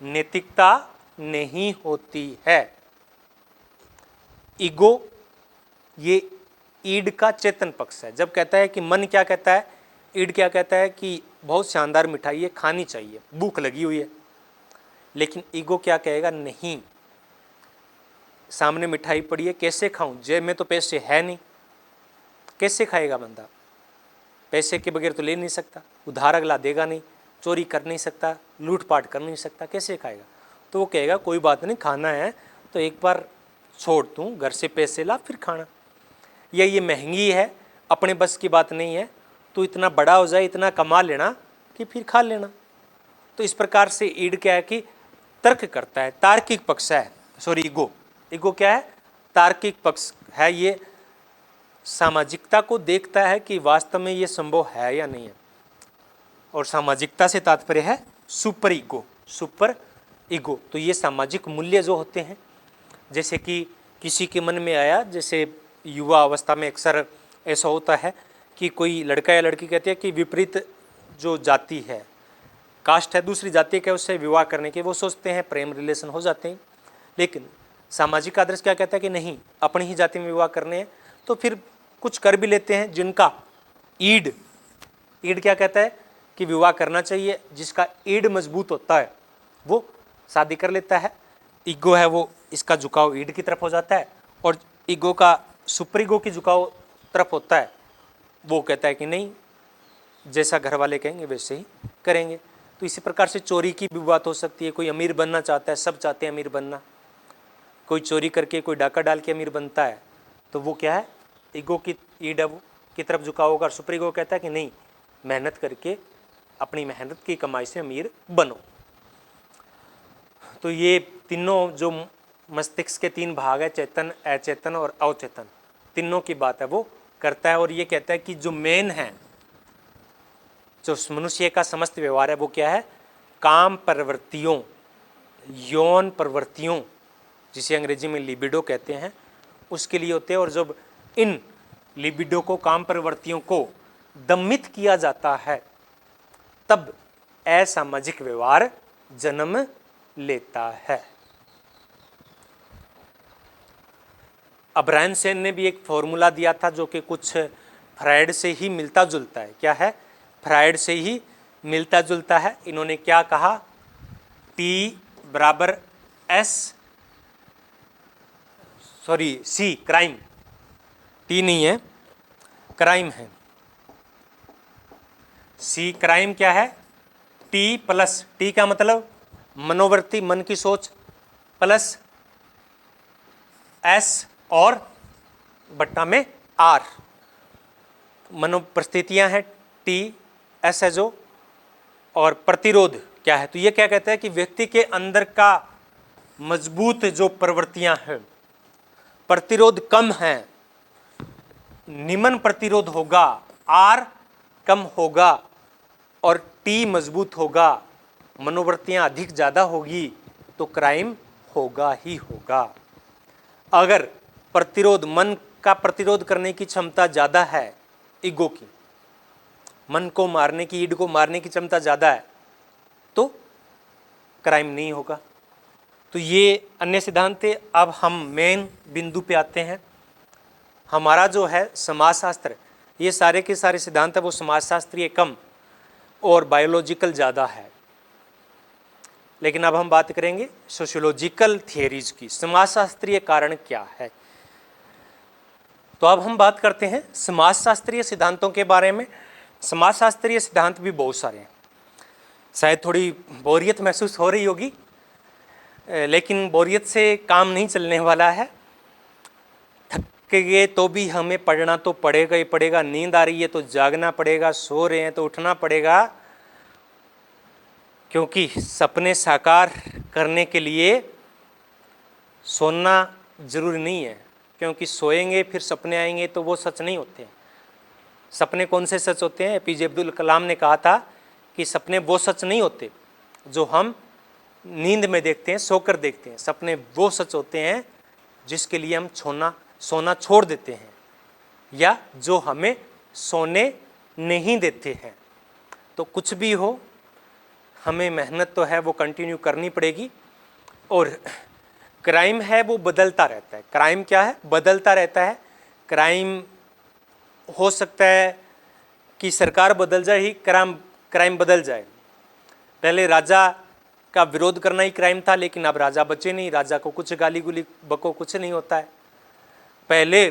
नैतिकता नहीं होती है। ईगो ये ईड का चेतन पक्ष है। जब कहता है कि मन क्या कहता है, ईड क्या कहता है कि बहुत शानदार मिठाई है, खानी चाहिए, भूख लगी हुई है। लेकिन ईगो क्या कहेगा? नहीं, सामने मिठाई पड़ी है, कैसे खाऊं, जेब में तो पैसे है नहीं, कैसे खाएगा बंदा? पैसे के बगैर तो ले नहीं सकता, उधार अगला देगा नहीं, चोरी कर नहीं सकता, लूटपाट कर नहीं सकता, कैसे खाएगा? तो वो कहेगा कोई बात नहीं, खाना है तो एक बार छोड़ दूँ, घर से पैसे ला फिर खाना, या ये महंगी है, अपने बस की बात नहीं है, तो इतना बड़ा हो जाए, इतना कमा लेना कि फिर खा लेना। तो इस प्रकार से ईड क्या है कि तर्क करता है, तार्किक पक्ष है। सॉरी, ईगो क्या है? तार्किक पक्ष है। ये सामाजिकता को देखता है कि वास्तव में ये संभव है या नहीं है। और सामाजिकता से तात्पर्य है सुपर ईगो। तो ये सामाजिक मूल्य जो होते हैं, जैसे कि किसी के मन में आया, जैसे युवा अवस्था में अक्सर ऐसा होता है कि कोई लड़का या लड़की कहते हैं कि विपरीत जो जाति है, कास्ट है, दूसरी जाति का, उससे विवाह करने के वो सोचते हैं, प्रेम रिलेशन हो जाते हैं। लेकिन सामाजिक आदर्श क्या कहता है कि नहीं, अपनी ही जाति में विवाह करने हैं, तो फिर कुछ कर भी लेते हैं जिनका ईड क्या कहता है कि विवाह करना चाहिए, जिसका ईड मजबूत होता है वो शादी कर लेता है। ईगो है वो, इसका झुकाव ईड की तरफ हो जाता है, और ईगो का सुपर ईगो की झुकाव तरफ होता है, वो कहता है कि नहीं, जैसा घर वाले कहेंगे वैसे ही करेंगे। तो इसी प्रकार से चोरी की भी बात हो सकती है। कोई अमीर बनना चाहता है, सब चाहते हैं अमीर बनना, कोई चोरी करके कोई डाका डाल के अमीर बनता है, तो वो क्या है, ईगो की ईड है वो की तरफ झुकाव होगा। सुपर ईगो कहता है कि नहीं, मेहनत करके अपनी मेहनत की कमाई से अमीर बनो। तो ये तीनों जो मस्तिष्क के 3 भाग है, चेतन, अचेतन और अवचेतन, तीनों की बात है वो करता है। और ये कहता है कि जो मेन है, जो मनुष्य का समस्त व्यवहार है वो क्या है, काम प्रवृत्तियों, यौन प्रवृत्तियों, जिसे अंग्रेजी में लिबिडो कहते हैं, उसके लिए होते हैं। और जब इन लिबिडो को, काम प्रवृत्तियों को दमित किया जाता है, तब असामाजिक व्यवहार जन्म लेता है। अब्रायन सेन ने भी एक फॉर्मूला दिया था जो कि कुछ फ्रायड से ही मिलता जुलता है। क्या है, फ्रायड से ही मिलता जुलता है। इन्होंने क्या कहा, T बराबर C क्राइम, T नहीं है, क्राइम है, C क्राइम क्या है, T प्लस, T का मतलब मनोवृत्ति, मन की सोच, प्लस S और बट्टा में R, मनोपरिस्थितियां हैं, T S है जो, और प्रतिरोध क्या है। तो ये क्या कहता है कि व्यक्ति के अंदर का मजबूत जो प्रवृत्तियां हैं, प्रतिरोध कम है, निम्न प्रतिरोध होगा, R कम होगा और T मजबूत होगा, मनोवृत्तियां अधिक ज़्यादा होगी, तो क्राइम होगा ही होगा। अगर प्रतिरोध, मन का प्रतिरोध करने की क्षमता ज़्यादा है, ईगो की, मन को मारने की, ईड को मारने की क्षमता ज़्यादा है, तो क्राइम नहीं होगा। तो ये अन्य सिद्धांत थे। अब हम मेन बिंदु पे आते हैं। हमारा जो है समाजशास्त्र, ये सारे के सारे सिद्धांत है वो समाजशास्त्रीय कम और बायोलॉजिकल ज़्यादा है। लेकिन अब हम बात करेंगे सोशियोलॉजिकल थियरीज की, समाजशास्त्रीय कारण क्या है। तो अब हम बात करते हैं समाजशास्त्रीय सिद्धांतों के बारे में। समाजशास्त्रीय सिद्धांत भी बहुत सारे हैं, शायद थोड़ी बोरियत महसूस हो रही होगी, लेकिन बोरियत से काम नहीं चलने वाला है। थक गए तो भी हमें पढ़ना तो पड़ेगा ही पड़ेगा, नींद आ रही है तो जागना पड़ेगा, सो रहे हैं तो उठना पड़ेगा, क्योंकि सपने साकार करने के लिए सोना जरूरी नहीं है, क्योंकि सोएंगे फिर सपने आएंगे तो वो सच नहीं होते हैं। सपने कौन से सच होते हैं? एपीजे अब्दुल कलाम ने कहा था कि सपने वो सच नहीं होते जो हम नींद में देखते हैं, सोकर देखते हैं। सपने वो सच होते हैं जिसके लिए हम सोना छोड़ देते हैं, या जो हमें सोने नहीं देते हैं। तो कुछ भी हो, हमें मेहनत तो है वो कंटिन्यू करनी पड़ेगी। और क्राइम है वो बदलता रहता है। क्राइम क्या है? बदलता रहता है। क्राइम हो सकता है कि सरकार बदल जाए ही क्राइम बदल जाए। पहले राजा का विरोध करना ही क्राइम था, लेकिन अब राजा बचे नहीं, राजा को कुछ गाली गुली बको कुछ नहीं होता है। पहले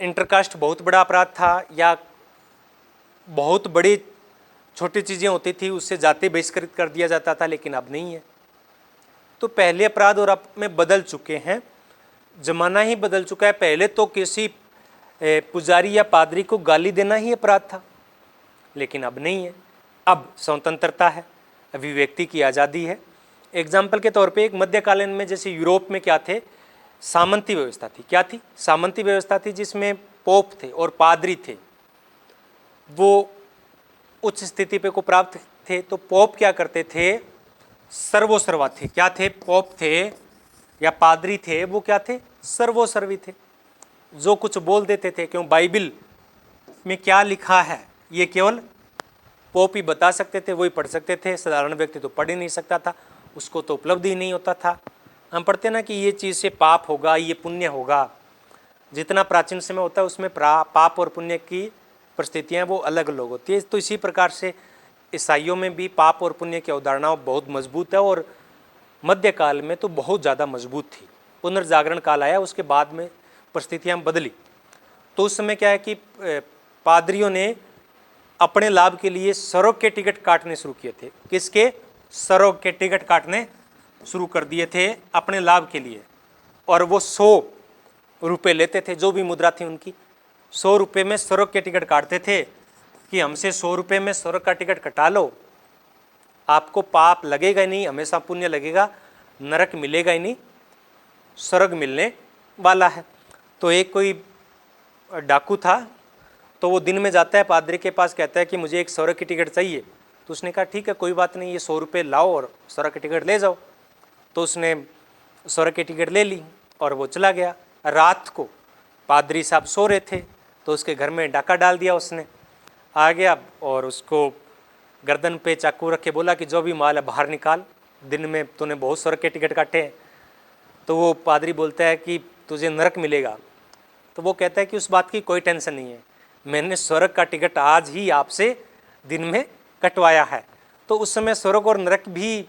इंटरकास्ट बहुत बड़ा अपराध था, या बहुत बड़ी छोटी चीज़ें होती थी, उससे जाति बहिष्कृत कर दिया जाता था, लेकिन अब नहीं है। तो पहले अपराध और अब में बदल चुके हैं, जमाना ही बदल चुका है। पहले तो किसी पुजारी या पादरी को गाली देना ही अपराध था, लेकिन अब नहीं है। अब स्वतंत्रता है, अभिव्यक्ति की आज़ादी है। एग्जाम्पल के तौर पे एक मध्यकालीन में जैसे यूरोप में क्या थे, सामंती व्यवस्था थी। क्या थी? सामंती व्यवस्था थी, जिसमें पोप थे और पादरी थे, वो उच्च स्थिति पे को प्राप्त थे। तो पोप क्या करते थे? सर्वोसर्वा थे। क्या थे? पोप थे या पादरी थे, वो क्या थे? सर्वोसर्वी थे। जो कुछ बोल देते थे, क्यों बाइबल में क्या लिखा है ये केवल पोप ही बता सकते थे, वही पढ़ सकते थे। साधारण व्यक्ति तो पढ़ ही नहीं सकता था, उसको तो उपलब्ध ही नहीं होता था। हम पढ़ते ना कि ये चीज़ से पाप होगा, ये पुण्य होगा, जितना प्राचीन समय होता है उसमें पाप और पुण्य की परिस्थितियाँ वो अलग अलग होती है। तो इसी प्रकार से ईसाइयों में भी पाप और पुण्य की अवधारणा बहुत मजबूत है और मध्यकाल में तो बहुत ज़्यादा मजबूत थी। पुनर्जागरण काल आया, उसके बाद में परिस्थितियाँ बदली। तो उस समय क्या है कि पादरियों ने अपने लाभ के लिए स्वर्ग के टिकट काटने शुरू किए थे। किसके? स्वर्ग के टिकट काटने शुरू कर दिए थे अपने लाभ के लिए। और वो 100 रुपये लेते थे, जो भी मुद्रा थी उनकी 100 रुपये में स्वर्ग के टिकट काटते थे कि हमसे 100 रुपये में स्वर्ग का टिकट कटा लो, आपको पाप लगेगा ही नहीं, हमेशा पुण्य लगेगा, नरक मिलेगा ही नहीं, स्वर्ग मिलने वाला है। तो एक कोई डाकू था, तो वो दिन में जाता है पादरी के पास, कहता है कि मुझे एक स्वर्ग की टिकट चाहिए। तो उसने कहा ठीक है कोई बात नहीं, ये 100 रुपये लाओ और स्वर्ग की टिकट ले जाओ। तो उसने स्वर्ग की टिकट ले ली और वो चला गया। रात को पादरी साहब सो रहे थे, तो उसके घर में डाका डाल दिया उसने। आ गया और उसको गर्दन पे चाकू रख के बोला कि जो भी माल है बाहर निकाल, दिन में तूने बहुत स्वर्ग के टिकट काटे हैं। तो वो पादरी बोलता है कि तुझे नरक मिलेगा। तो वो कहता है कि उस बात की कोई टेंशन नहीं है, मैंने स्वर्ग का टिकट आज ही आपसे दिन में कटवाया है। तो उस समय स्वर्ग और नरक भी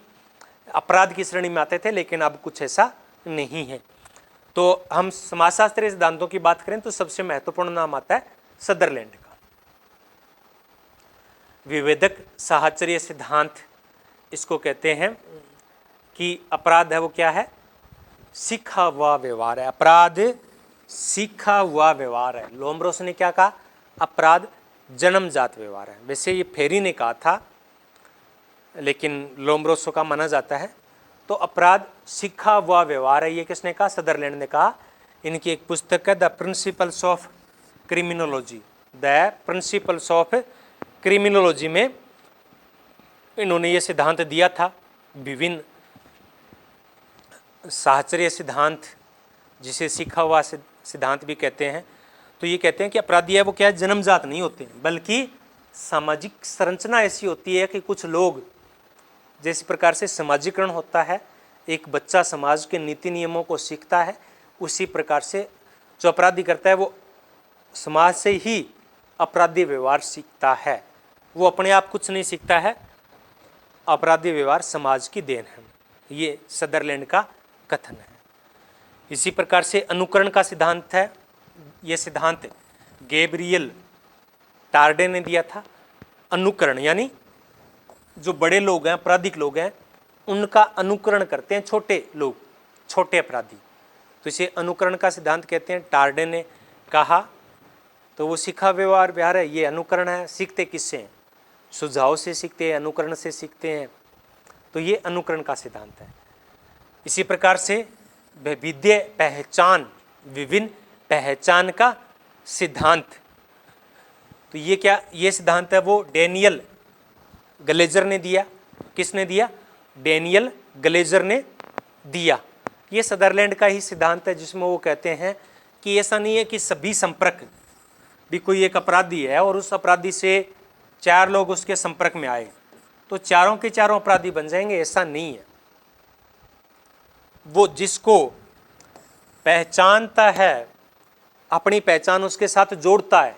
अपराध की श्रेणी में आते थे, लेकिन अब कुछ ऐसा नहीं है। तो हम समाजशास्त्रीय सिद्धांतों की बात करें तो सबसे महत्वपूर्ण नाम आता है सदरलैंड का। विवेदक साहचर्य सिद्धांत इसको कहते हैं कि अपराध है वो क्या है? सीखा हुआ व्यवहार है। अपराध सीखा हुआ व्यवहार है। लोम्ब्रोस ने क्या कहा? अपराध जन्मजात व्यवहार है। वैसे ये फेरी ने कहा था, लेकिन लोम्ब्रोसो का माना जाता है। तो अपराध सीखा हुआ व्यवहार है, ये किसने कहा? सदरलैंड ने कहा। इनकी एक पुस्तक है the principles of criminology. The principles of criminology में इन्होंने ये सिद्धांत दिया था। विभिन्न साहचर्य सिद्धांत, जिसे सीखा हुआ सिद्धांत भी कहते हैं। तो ये कहते हैं कि अपराधी है वो क्या है? जन्मजात नहीं होते, बल्कि सामाजिक संरचना ऐसी होती है कि कुछ लोग, जिस प्रकार से समाजीकरण होता है, एक बच्चा समाज के नीति नियमों को सीखता है, उसी प्रकार से जो अपराधी करता है वो समाज से ही अपराधी व्यवहार सीखता है। वो अपने आप कुछ नहीं सीखता है, अपराधी व्यवहार समाज की देन है। ये सदरलैंड का कथन है। इसी प्रकार से अनुकरण का सिद्धांत है। ये सिद्धांत गैब्रियल टार्डे ने दिया था। अनुकरण यानी जो बड़े लोग हैं, आपराधिक लोग हैं, उनका अनुकरण करते हैं छोटे लोग, छोटे अपराधी, तो इसे अनुकरण का सिद्धांत कहते हैं। टार्डे ने कहा। तो वो सीखा व्यवहार है, ये अनुकरण है। सीखते किससे हैं? सुझाव से सीखते हैं, अनुकरण से सीखते हैं। तो ये अनुकरण का सिद्धांत है। इसी प्रकार से वैविध्य पहचान, विभिन्न पहचान का सिद्धांत, तो ये क्या? ये सिद्धांत है वो डेनियल ग्लेजर ने दिया। किसने दिया? डेनियल ग्लेजर ने दिया। ये सदरलैंड का ही सिद्धांत है, जिसमें वो कहते हैं कि ऐसा नहीं है कि सभी संपर्क भी, कोई एक अपराधी है और उस अपराधी से 4 लोग उसके संपर्क में आए तो चारों के चारों अपराधी बन जाएंगे, ऐसा नहीं है। वो जिसको पहचानता है, अपनी पहचान उसके साथ जोड़ता है,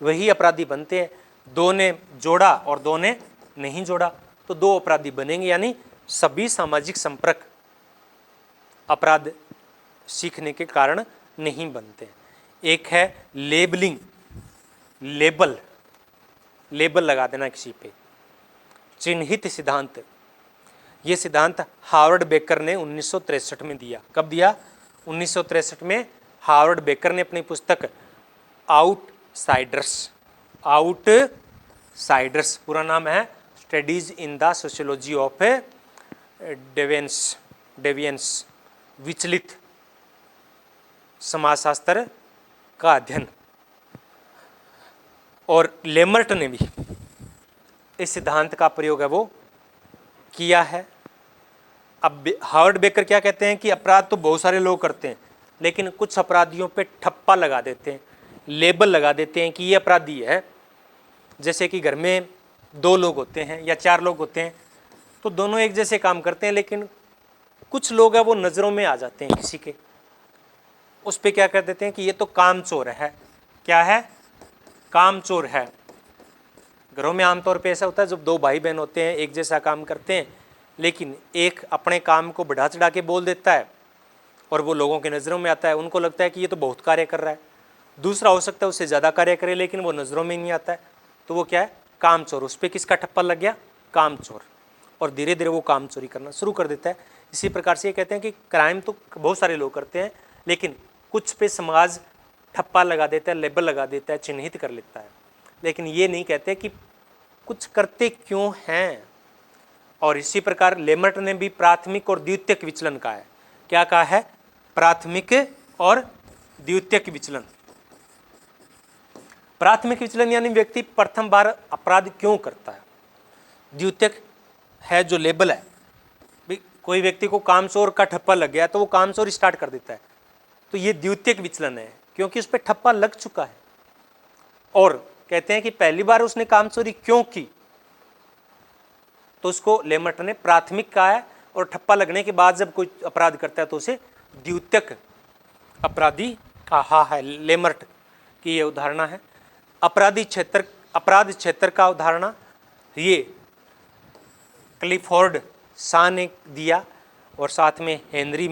वही अपराधी बनते हैं। 2 ने जोड़ा और 2 ने नहीं जोड़ा तो 2 अपराधी बनेंगे। यानी सभी सामाजिक संपर्क अपराध सीखने के कारण नहीं बनते। एक है लेबलिंग, लेबल लगा देना किसी पे, चिन्हित सिद्धांत। ये सिद्धांत हार्वर्ड बेकर ने 1963 में दिया। कब दिया? 1963 में हार्वर्ड बेकर ने अपनी पुस्तक आउटसाइडर्स, पूरा नाम है studies in the sociology of deviance, विचलित समाजशास्त्र का अध्ययन। और लेमर्ट ने भी इस सिद्धांत का प्रयोग है वो किया है। अब हार्वर्ड बेकर क्या कहते हैं कि अपराध तो बहुत सारे लोग करते हैं, लेकिन कुछ अपराधियों पे ठप्पा लगा देते हैं, लेबल लगा देते हैं कि ये अपराधी है। जैसे कि घर में 2 लोग होते हैं या 4 लोग होते हैं, तो दोनों एक जैसे काम करते हैं, लेकिन कुछ लोग हैं वो नज़रों में आ जाते हैं किसी के, उस पर क्या कर देते हैं कि ये तो कामचोर है। क्या है? कामचोर है। घरों में आमतौर पे ऐसा होता है, जब दो भाई बहन होते हैं, एक जैसा काम करते हैं, लेकिन एक अपने काम को बढ़ा चढ़ा के बोल देता है और वो लोगों के नज़रों में आता है, उनको लगता है कि ये तो बहुत कार्य कर रहा है। दूसरा हो सकता है उससे ज़्यादा कार्य करे लेकिन वो नज़रों में नहीं आता है, तो वो क्या है? कामचोर। उस पर किसका ठप्पा लग गया? कामचोर। और धीरे धीरे वो काम चोरी करना शुरू कर देता है। इसी प्रकार से ये कहते हैं कि क्राइम तो बहुत सारे लोग करते हैं, लेकिन कुछ पे समाज ठप्पा लगा देता है, लेबल लगा देता है, चिन्हित कर लेता है, लेकिन ये नहीं कहते कि कुछ करते क्यों हैं। और इसी प्रकार लेमर्ट ने भी प्राथमिक और द्वितीयक विचलन कहा है। क्या कहा है? प्राथमिक और द्वितीयक विचलन। प्राथमिक विचलन यानी व्यक्ति प्रथम बार अपराध क्यों करता है। द्वितीयक है जो लेबल है, भी कोई व्यक्ति को कामचोर का ठप्पा लग गया तो वो कामचोर स्टार्ट कर देता है, तो ये द्वितीयक विचलन है क्योंकि उस पर ठप्पा लग चुका है। और कहते हैं कि पहली बार उसने कामचोरी क्यों की, तो उसको लेमर्ट ने प्राथमिक कहा है, और ठप्पा लगने के बाद जब कोई अपराध करता है तो उसे द्वितीयक अपराधी कहा है। लेमर्ट की ये उदाहरणा है। अपराध क्षेत्र का उदाहरण ये क्लिफोर्ड शा ने दिया, और साथ में हेनरी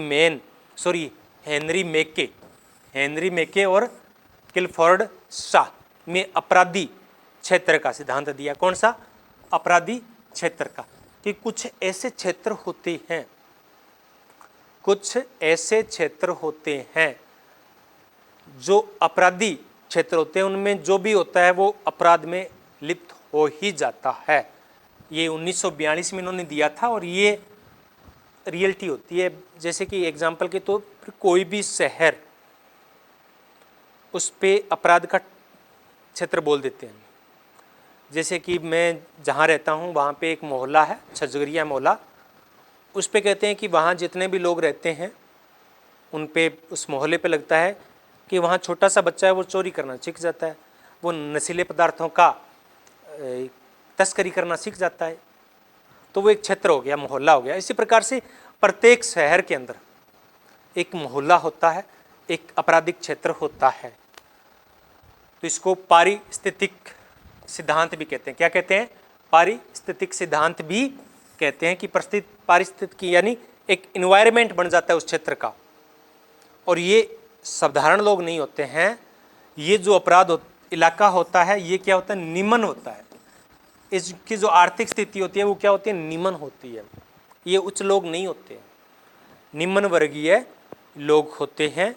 मेके और क्लिफोर्ड शा में अपराधी क्षेत्र का सिद्धांत दिया। कौन सा? अपराधी क्षेत्र का, कि कुछ ऐसे क्षेत्र होते हैं जो अपराधी क्षेत्र होते हैं, उनमें जो भी होता है वो अपराध में लिप्त हो ही जाता है। ये 1942 में इन्होंने दिया था, और ये रियलिटी होती है। जैसे कि एग्जाम्पल के तो कोई भी शहर, उस पे अपराध का क्षेत्र बोल देते हैं। जैसे कि मैं जहाँ रहता हूँ वहाँ पे एक मोहल्ला है, छजगरिया मोहल्ला, उस पे कहते हैं कि वहाँ जितने भी लोग रहते हैं उन पे, उस मोहल्ले पे लगता है कि वहाँ छोटा सा बच्चा है वो चोरी करना सीख जाता है, वो नशीले पदार्थों का तस्करी करना सीख जाता है, तो वो एक क्षेत्र हो गया, मोहल्ला हो गया। इसी प्रकार से प्रत्येक शहर के अंदर एक मोहल्ला होता है, एक आपराधिक क्षेत्र होता है। तो इसको पारिस्थितिक सिद्धांत भी कहते हैं। क्या कहते हैं? पारिस्थितिक सिद्धांत भी कहते हैं कि पारिस्थितिकी यानी एक इन्वायरमेंट बन जाता है उस क्षेत्र का। और ये साधारण लोग नहीं होते हैं, ये जो अपराध इलाका होता है ये क्या होता है? निम्न होता है। इसकी जो आर्थिक स्थिति होती है वो क्या होती है? निम्न होती है। ये उच्च लोग नहीं होते, निम्न वर्गीय लोग होते हैं,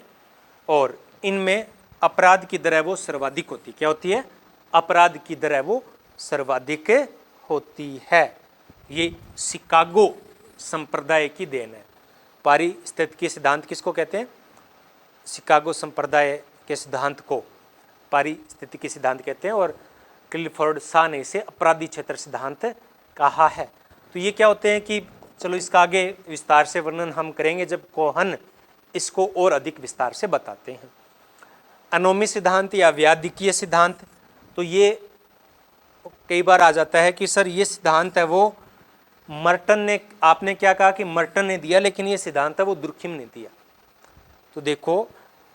और इनमें अपराध की दर वो सर्वाधिक होती है। क्या होती है? अपराध की दर वो सर्वाधिक होती है। ये शिकागो संप्रदाय की देन है। पारिस्थितिकी सिद्धांत किसको कहते हैं? शिकागो संप्रदाय के सिद्धांत को पारिस्थितिकी सिद्धांत कहते हैं, और क्लिफोर्ड शा ने इसे अपराधी क्षेत्र सिद्धांत कहा है। तो ये क्या होते हैं कि चलो इसका आगे विस्तार से वर्णन हम करेंगे जब कोहन इसको और अधिक विस्तार से बताते हैं। अनोमी सिद्धांत या व्याधिकीय सिद्धांत, तो ये कई बार आ जाता है कि सर ये सिद्धांत है वो मर्टन ने, आपने क्या कहा कि मर्टन ने दिया, लेकिन ये सिद्धांत है वो दुर्खिम ने दिया। तो देखो,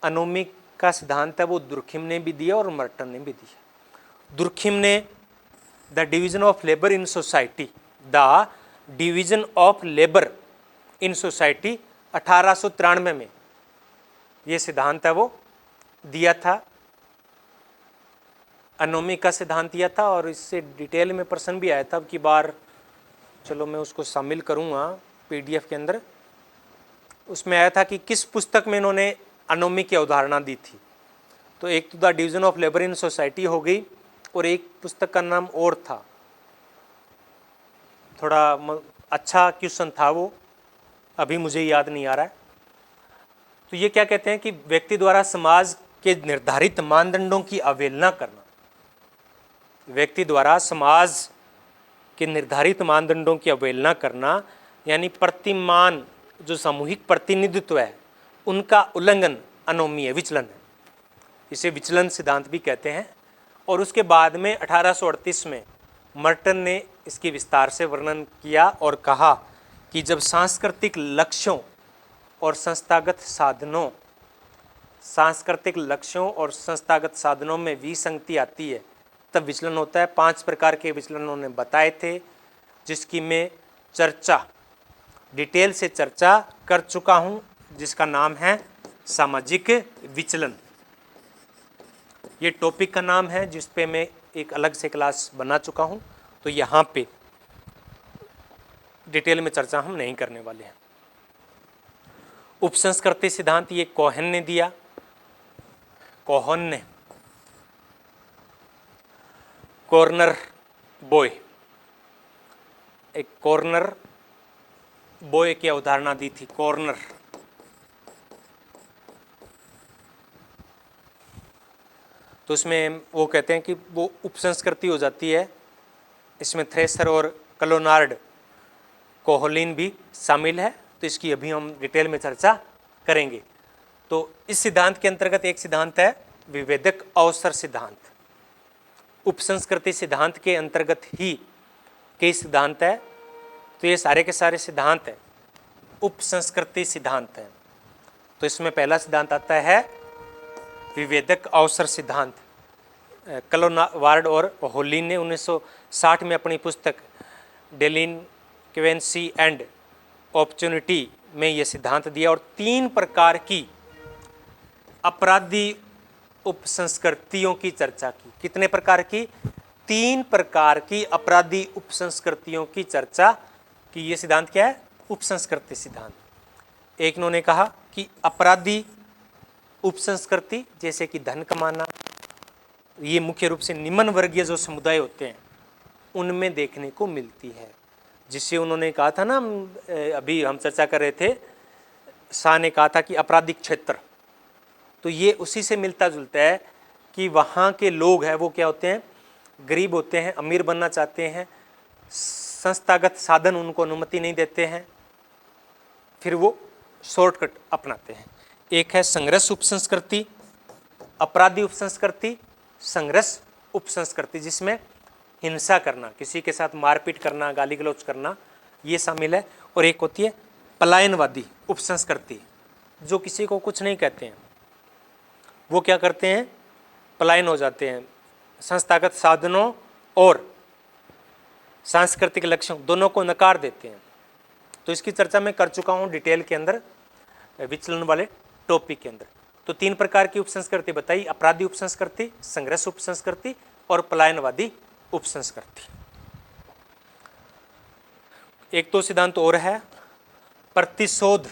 अनोमी का सिद्धांत है वो दुर्खिम ने भी दिया और मर्टन ने भी दिया। दुर्खिम ने the division of labour in society, the division of labour in society 1893 में ये सिद्धांत है वो दिया था। अनोमी का सिद्धांत दिया था, और इससे डिटेल में प्रश्न भी आया था। अब की बार चलो मैं उसको शामिल करूँगा PDF के अंदर। उसमें आया था कि किस पुस्तक में इन्होंने अनोमी की अवधारणा दी थी। तो एक तो the division of labour in society हो गई, और एक पुस्तक का नाम और था, थोड़ा अच्छा क्वेश्चन था वो, अभी मुझे याद नहीं आ रहा है। तो ये क्या कहते हैं कि व्यक्ति द्वारा समाज के निर्धारित मानदंडों की अवहेलना करना, व्यक्ति द्वारा समाज के निर्धारित मानदंडों की अवहेलना करना, यानी प्रतिमान जो सामूहिक प्रतिनिधित्व है उनका उल्लंघन अनोमी है, विचलन है। इसे विचलन सिद्धांत भी कहते हैं। और उसके बाद में 1838 में मर्टन ने इसकी विस्तार से वर्णन किया और कहा कि जब सांस्कृतिक लक्ष्यों और संस्थागत साधनों सांस्कृतिक लक्ष्यों और संस्थागत साधनों में विसंगति आती है तब विचलन होता है। 5 प्रकार के विचलन उन्होंने बताए थे, जिसकी मैं चर्चा डिटेल से चर्चा कर चुका हूं, जिसका नाम है सामाजिक विचलन। ये टॉपिक का नाम है जिस पे मैं एक अलग से क्लास बना चुका हूं, तो यहाँ पे डिटेल में चर्चा हम नहीं करने वाले हैं। उपसंस्कृति सिद्धांत ये कोहन ने दिया। कोहन ने कॉर्नर बॉय, एक कॉर्नर बॉय की अवधारणा दी थी। कॉर्नर तो उसमें वो कहते हैं कि वो उपसंस्कृति हो जाती है। इसमें थ्रेसर और क्लोनार्ड कोहलिन भी शामिल है, तो इसकी अभी हम डिटेल में चर्चा करेंगे। तो इस सिद्धांत के अंतर्गत एक सिद्धांत है विभेदक अवसर सिद्धांत। उपसंस्कृति सिद्धांत के अंतर्गत ही कई सिद्धांत है, तो ये सारे के सारे सिद्धांत है उपसंस्कृति सिद्धांत है। तो इसमें पहला सिद्धांत आता है विभेदक अवसर सिद्धांत। क्लोनार्ड और होलिन ने 1960 में अपनी पुस्तक डेलिंक्वेंसी एंड अपॉर्चुनिटी में यह सिद्धांत दिया और 3 प्रकार की अपराधी उपसंस्कृतियों की चर्चा की। कितने प्रकार की? 3 प्रकार की अपराधी उपसंस्कृतियों की चर्चा की। ये सिद्धांत क्या है? उपसंस्कृति सिद्धांत। एक उन्होंने कहा कि अपराधी उपसंस्कृति जैसे कि धन कमाना, ये मुख्य रूप से निम्न वर्गीय जो समुदाय होते हैं उनमें देखने को मिलती है। जिससे उन्होंने कहा था ना, अभी हम चर्चा कर रहे थे, शाह ने कहा था कि आपराधिक क्षेत्र, तो ये उसी से मिलता जुलता है कि वहाँ के लोग हैं वो क्या होते हैं? गरीब होते हैं, अमीर बनना चाहते हैं, संस्थागत साधन उनको अनुमति नहीं देते हैं, फिर वो शॉर्टकट अपनाते हैं। एक है संघर्ष उपसंस्कृति, अपराधी उपसंस्कृति, संघर्ष उपसंस्कृति जिसमें हिंसा करना, किसी के साथ मारपीट करना, गाली गलौज करना, ये शामिल है। और एक होती है पलायनवादी उपसंस्कृति, जो किसी को कुछ नहीं कहते हैं, वो क्या करते हैं? पलायन हो जाते हैं। संस्थागत साधनों और सांस्कृतिक लक्ष्यों दोनों को नकार देते हैं। तो इसकी चर्चा मैं कर चुका हूँ डिटेल के अंदर, विचलन वाले टॉपिक के अंदर। तो 3 प्रकार की उपसंस्कृति बताई, अपराधी उपसंस्कृति, संघर्ष उपसंस्कृति और पलायनवादी उपसंस्कृति। एक तो सिद्धांत और है प्रतिशोध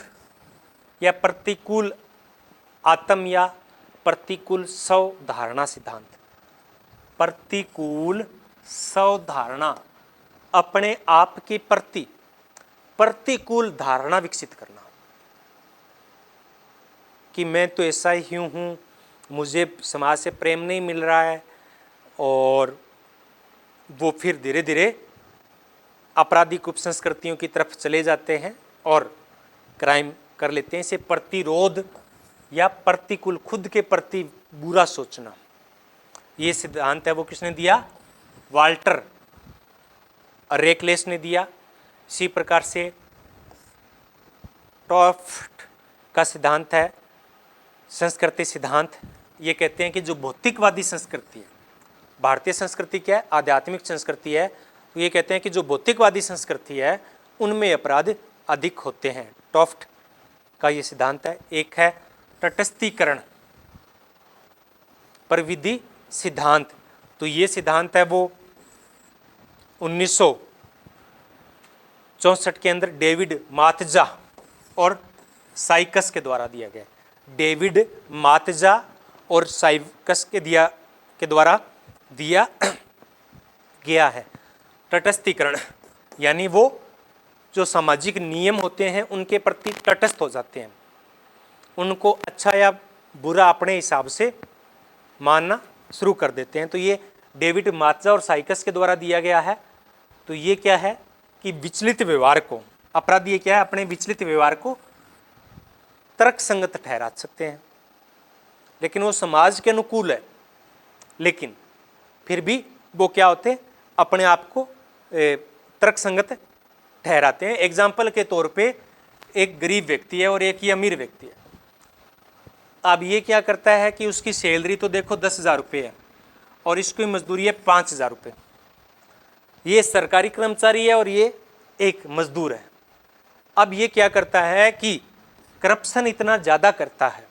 या प्रतिकूल आत्म या प्रतिकूल स्वधारणा सिद्धांत। प्रतिकूल स्वधारणा, अपने आप के प्रति प्रतिकूल धारणा विकसित करना कि मैं तो ऐसा ही हूँ, मुझे समाज से प्रेम नहीं मिल रहा है, और वो फिर धीरे धीरे आपराधिक उपसंस्कृतियों की तरफ चले जाते हैं और क्राइम कर लेते हैं। इसे प्रतिरोध या प्रतिकूल, खुद के प्रति बुरा सोचना, ये सिद्धांत है वो किसने दिया? वाल्टर रेकलेस ने दिया। इसी प्रकार से टॉफ्ट का सिद्धांत है संस्कृति सिद्धांत। ये कहते हैं कि जो भौतिकवादी संस्कृति है, भारतीय संस्कृति क्या है? आध्यात्मिक संस्कृति है। तो ये कहते हैं कि जो भौतिकवादी संस्कृति है उनमें अपराध अधिक होते हैं। टॉफ्ट का ये सिद्धांत है। एक है तटस्थीकरण प्रविधि सिद्धांत। तो ये सिद्धांत है वो 1964 के अंदर डेविड मात्जा और साइकस के द्वारा दिया गया। डेविड मात्जा और साइकस के द्वारा दिया गया है। तटस्थीकरण यानी वो जो सामाजिक नियम होते हैं उनके प्रति तटस्थ हो जाते हैं, उनको अच्छा या बुरा अपने हिसाब से मानना शुरू कर देते हैं। तो ये डेविड मात्जा और साइकस के द्वारा दिया गया है। तो ये क्या है कि विचलित व्यवहार को, अपराधी क्या है? अपने विचलित व्यवहार को तर्क संगत ठहरा सकते हैं, लेकिन वो समाज के अनुकूल है, लेकिन फिर भी वो क्या होते? अपने आप को तर्क संगत ठहराते हैं। एग्जाम्पल के तौर पे एक गरीब व्यक्ति है और एक ही अमीर व्यक्ति है, अब ये क्या करता है कि उसकी सैलरी तो देखो 10,000 रुपये है और इसकी मजदूरी है 5,000 रुपये। ये सरकारी कर्मचारी है और ये एक मजदूर है। अब ये क्या करता है कि करप्शन इतना ज़्यादा करता है,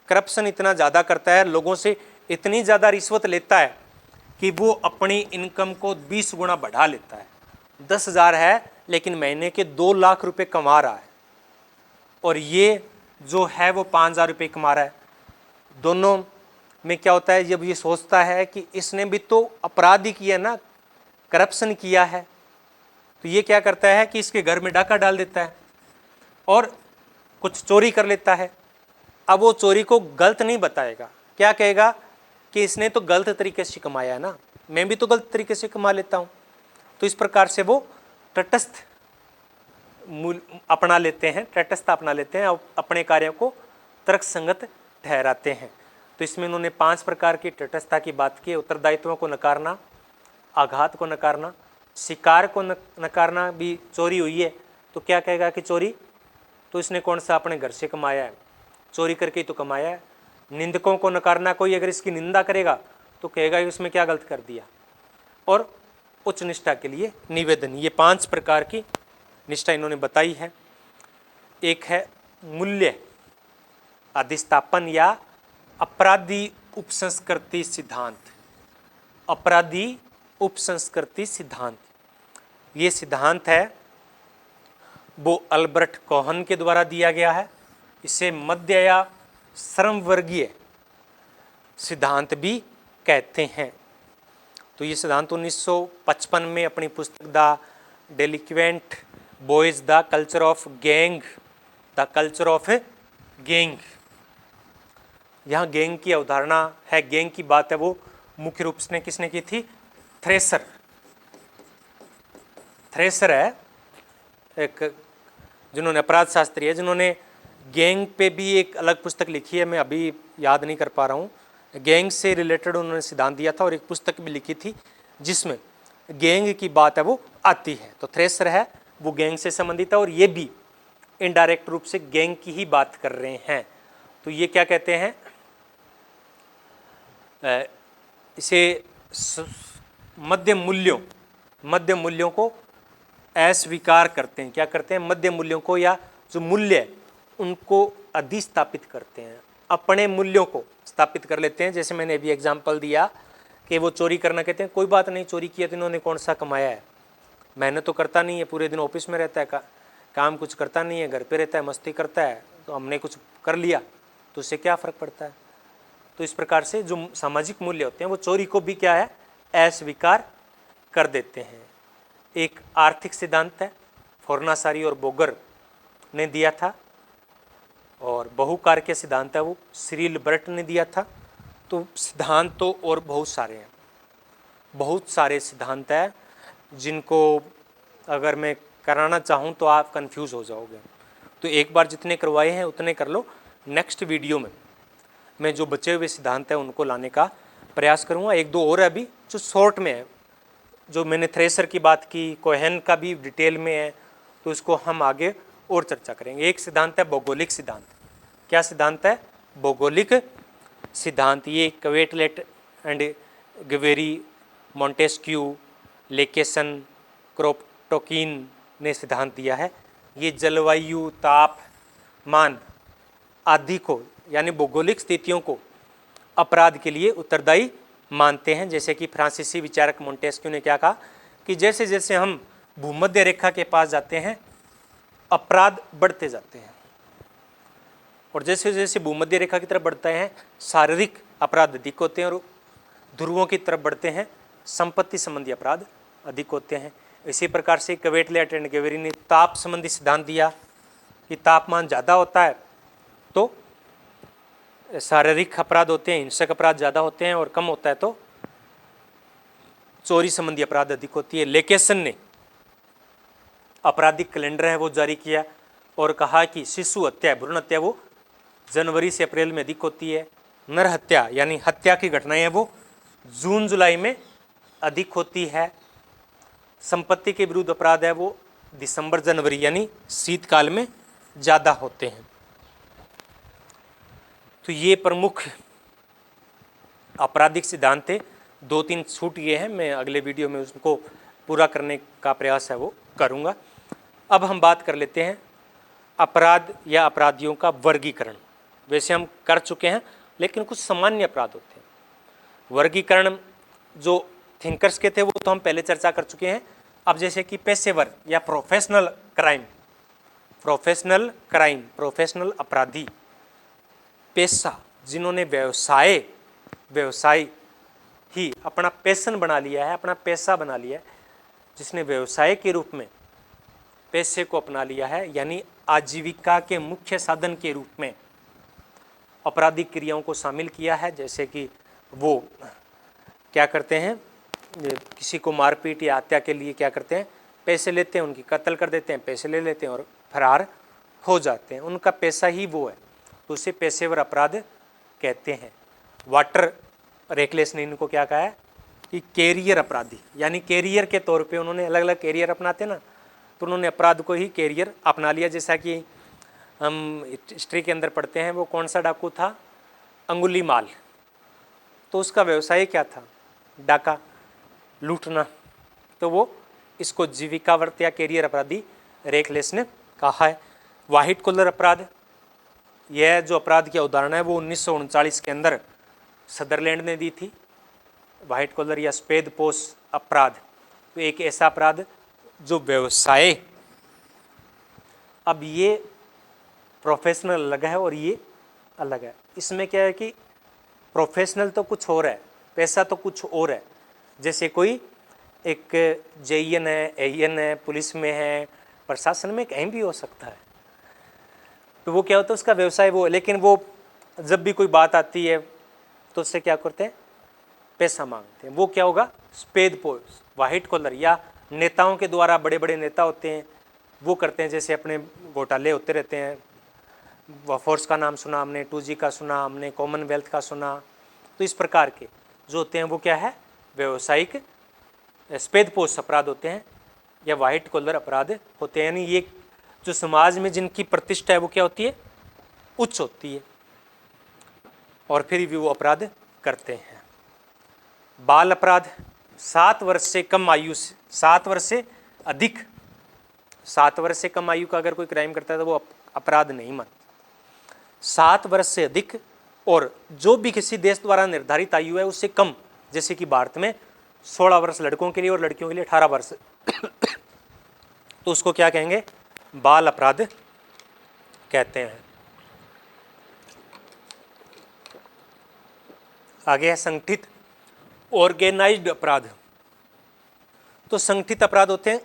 करप्शन इतना ज़्यादा करता है, लोगों से इतनी ज़्यादा रिश्वत लेता है कि वो अपनी इनकम को 20 गुना बढ़ा लेता है। 10,000 है लेकिन महीने के 2 लाख रुपए कमा रहा है और ये जो है वो 5,000 रुपये कमा रहा है। दोनों में क्या होता है, जब ये सोचता है कि इसने भी तो अपराध ही किया ना, करप्शन किया है, तो ये क्या करता है कि इसके घर में डाका डाल देता है और कुछ चोरी कर लेता है। अब वो चोरी को गलत नहीं बताएगा, क्या कहेगा कि इसने तो गलत तरीके से कमाया है ना, मैं भी तो गलत तरीके से कमा लेता हूँ। तो इस प्रकार से वो तटस्थ अपना लेते हैं, तटस्थ अपना लेते हैं और अपने कार्यों को तर्कसंगत ठहराते हैं। तो इसमें उन्होंने 5 प्रकार की तटस्थता की बात की। उत्तरदायित्वों को नकारना, आघात को नकारना, शिकार को नकारना। भी चोरी हुई है तो क्या कहेगा कि चोरी तो इसने कौन सा अपने घर से कमाया है, चोरी करके ही तो कमाया है। निंदकों को नकारना, कोई अगर इसकी निंदा करेगा तो कहेगा इसमें क्या गलत कर दिया। और उच्च निष्ठा के लिए निवेदन, ये 5 प्रकार की निष्ठा इन्होंने बताई है। एक है मूल्य अधिष्ठापन या अपराधी उपसंस्कृति सिद्धांत। अपराधी उपसंस्कृति सिद्धांत, ये सिद्धांत है वो अल्बर्ट कोहन के द्वारा दिया गया है। इसे मध्य या श्रमवर्गीय सिद्धांत भी कहते हैं। तो ये सिद्धांत 1955 में अपनी पुस्तक the delinquent boys the culture of gang, the culture of gang, यहाँ गैंग की अवधारणा है, गैंग की बात है, वो मुख्य रूप से किसने की थी, थ्रेसर। थ्रेसर है एक जिन्होंने अपराध शास्त्री है, जिन्होंने गैंग पे भी एक अलग पुस्तक लिखी है, मैं अभी याद नहीं कर पा रहा हूँ। गैंग से रिलेटेड उन्होंने सिद्धांत दिया था और एक पुस्तक भी लिखी थी जिसमें गैंग की बात है वो आती है। तो थ्रेसर है वो गैंग से संबंधित है और ये भी इनडायरेक्ट रूप से गैंग की ही बात कर रहे हैं। तो ये क्या कहते हैं, इसे मध्य मूल्यों को अस्वीकार करते हैं। क्या करते हैं, मध्य मूल्यों को या जो मूल्य है उनको अधिस्थापित करते हैं, अपने मूल्यों को स्थापित कर लेते हैं। जैसे मैंने अभी एग्जांपल दिया कि वो चोरी करना, कहते हैं कोई बात नहीं, चोरी किया तो इन्होंने कौन सा कमाया है, मेहनत तो करता नहीं है, पूरे दिन ऑफिस में रहता है, काम कुछ करता नहीं है, घर पे रहता है, मस्ती करता है, तो हमने कुछ कर लिया तो उससे क्या फ़र्क पड़ता है। तो इस प्रकार से जो सामाजिक मूल्य होते हैं वो चोरी को भी क्या है, अस्वीकार कर देते हैं। एक आर्थिक सिद्धांत है, फोर्नासारी और बोगर ने दिया था, और बहुकारक सिद्धांत है वो सिरिल बर्ट ने दिया था। तो सिद्धांत तो और बहुत सारे हैं, बहुत सारे सिद्धांत हैं जिनको अगर मैं कराना चाहूँ तो आप कंफ्यूज हो जाओगे। तो एक बार जितने करवाए हैं उतने कर लो। नेक्स्ट वीडियो में मैं जो बचे हुए सिद्धांत हैं उनको लाने का प्रयास करूँगा। एक दो और अभी जो शॉर्ट में है, जो मैंने थ्रेसर की बात की, कोहेन का भी डिटेल में है, तो इसको हम आगे और चर्चा करेंगे। एक सिद्धांत है भौगोलिक सिद्धांत। क्या सिद्धांत है, भौगोलिक सिद्धांत। ये क्वेटलेट एंड गवेरी, मॉन्टेस्क्यू, लेकेसन, क्रोप्टोकिन ने सिद्धांत दिया है। ये जलवायु, तापमान आदि को यानी भौगोलिक स्थितियों को अपराध के लिए उत्तरदायी मानते हैं। जैसे कि फ्रांसीसी विचारक मॉन्टेस्क्यू ने क्या कहा कि जैसे जैसे हम भूमध्य रेखा के पास जाते हैं अपराध बढ़ते जाते हैं, और जैसे जैसे भूमध्य रेखा की तरफ बढ़ते हैं शारीरिक अपराध अधिक होते हैं, और ध्रुवों की तरफ बढ़ते हैं संपत्ति संबंधी अपराध अधिक होते हैं। इसी प्रकार से क्वेटलेट एंड गवेरी ने ताप संबंधी सिद्धांत दिया कि तापमान ज़्यादा होता है तो शारीरिक अपराध होते हैं, हिंसक अपराध ज़्यादा होते हैं, और कम होता है तो चोरी संबंधी अपराध अधिक होती है। लेकेसन ने आपराधिक कैलेंडर है वो जारी किया और कहा कि शिशु हत्या, भ्रूण हत्या वो जनवरी से अप्रैल में अधिक होती है। नर हत्या यानी हत्या की घटनाएं वो जून जुलाई में अधिक होती है। संपत्ति के विरुद्ध अपराध है वो दिसंबर जनवरी यानी शीतकाल में ज़्यादा होते हैं। तो ये प्रमुख आपराधिक सिद्धांत थे। 2-3 छूट गए हैं, मैं अगले वीडियो में उसको पूरा करने का प्रयास है वो करूँगा। अब हम बात कर लेते हैं अपराध या अपराधियों का वर्गीकरण। वैसे हम कर चुके हैं, लेकिन कुछ सामान्य अपराध होते हैं। वर्गीकरण जो थिंकर्स के थे वो तो हम पहले चर्चा कर चुके हैं। अब जैसे कि पेशेवर या प्रोफेशनल क्राइम, प्रोफेशनल अपराधी, पेशा, जिन्होंने व्यवसाय ही अपना पैशन बना लिया है, अपना पैसा बना लिया है, जिसने व्यवसाय के रूप में पैसे को अपना लिया है, यानी आजीविका के मुख्य साधन के रूप में आपराधिक क्रियाओं को शामिल किया है। जैसे कि वो क्या करते हैं, किसी को मारपीट या हत्या के लिए क्या करते हैं, पैसे लेते हैं, उनकी कत्ल कर देते हैं, पैसे ले लेते हैं और फरार हो जाते हैं। उनका पैसा ही वो है, तो उसे पेशेवर अपराध कहते हैं। वाटर रेकलेस ने इनको क्या कहा है कि कैरियर अपराधी, यानी कैरियर के तौर पे उन्होंने अलग अलग कैरियर अपनाते ना, तो उन्होंने अपराध को ही कैरियर अपना लिया। जैसा कि हम हिस्ट्री के अंदर पढ़ते हैं, वो कौन सा डाकू था, अंगुलीमाल, तो उसका व्यवसाय क्या था, डाका, लूटना, तो वो इसको जीविकावर्त या कैरियर अपराधी रेकलेस ने कहा है। व्हाइट कॉलर अपराध, यह जो अपराध की उदाहरण है वो 1939 के अंदर सदरलैंड ने दी थी। व्हाइट कॉलर या सफेदपोश अपराध, तो एक ऐसा अपराध जो व्यवसाय, अब ये प्रोफेशनल अलग है और ये अलग है। इसमें क्या है कि प्रोफेशनल तो कुछ और है, पैसा तो कुछ और है। जैसे कोई एक जेईएन है, एईएन है, पुलिस में है, प्रशासन में कहीं भी हो सकता है, तो वो क्या होता है, उसका व्यवसाय वो है। लेकिन वो जब भी कोई बात आती है तो उससे क्या करते हैं, पैसा मांगते हैं। वो क्या होगा, सफेदपोश, व्हाइट कॉलर, या नेताओं के द्वारा, बड़े बड़े नेता होते हैं वो करते हैं, जैसे अपने घोटाले होते रहते हैं। वफोर्स का नाम सुना हमने, 2G का सुना हमने, कॉमनवेल्थ का सुना, तो इस प्रकार के जो होते हैं वो क्या है, व्यवसायिक सफेदपोश अपराध होते हैं या व्हाइट कॉलर अपराध होते हैं। यानी ये जो समाज में जिनकी प्रतिष्ठा है वो क्या होती है, उच्च होती है, और फिर भी वो अपराध करते हैं। बाल अपराध, 7 वर्ष से कम आयु से, 7 वर्ष से अधिक, 7 वर्ष से कम आयु का अगर कोई क्राइम करता है तो वो अपराध नहीं मानता। 7 वर्ष से अधिक, और जो भी किसी देश द्वारा निर्धारित आयु है उससे कम, जैसे कि भारत में 16 वर्ष लड़कों के लिए और लड़कियों के लिए 18 वर्ष तो उसको क्या कहेंगे, बाल अपराध कहते हैं। आगे है संगठित ऑर्गेनाइज्ड अपराध। तो संगठित अपराध होते हैं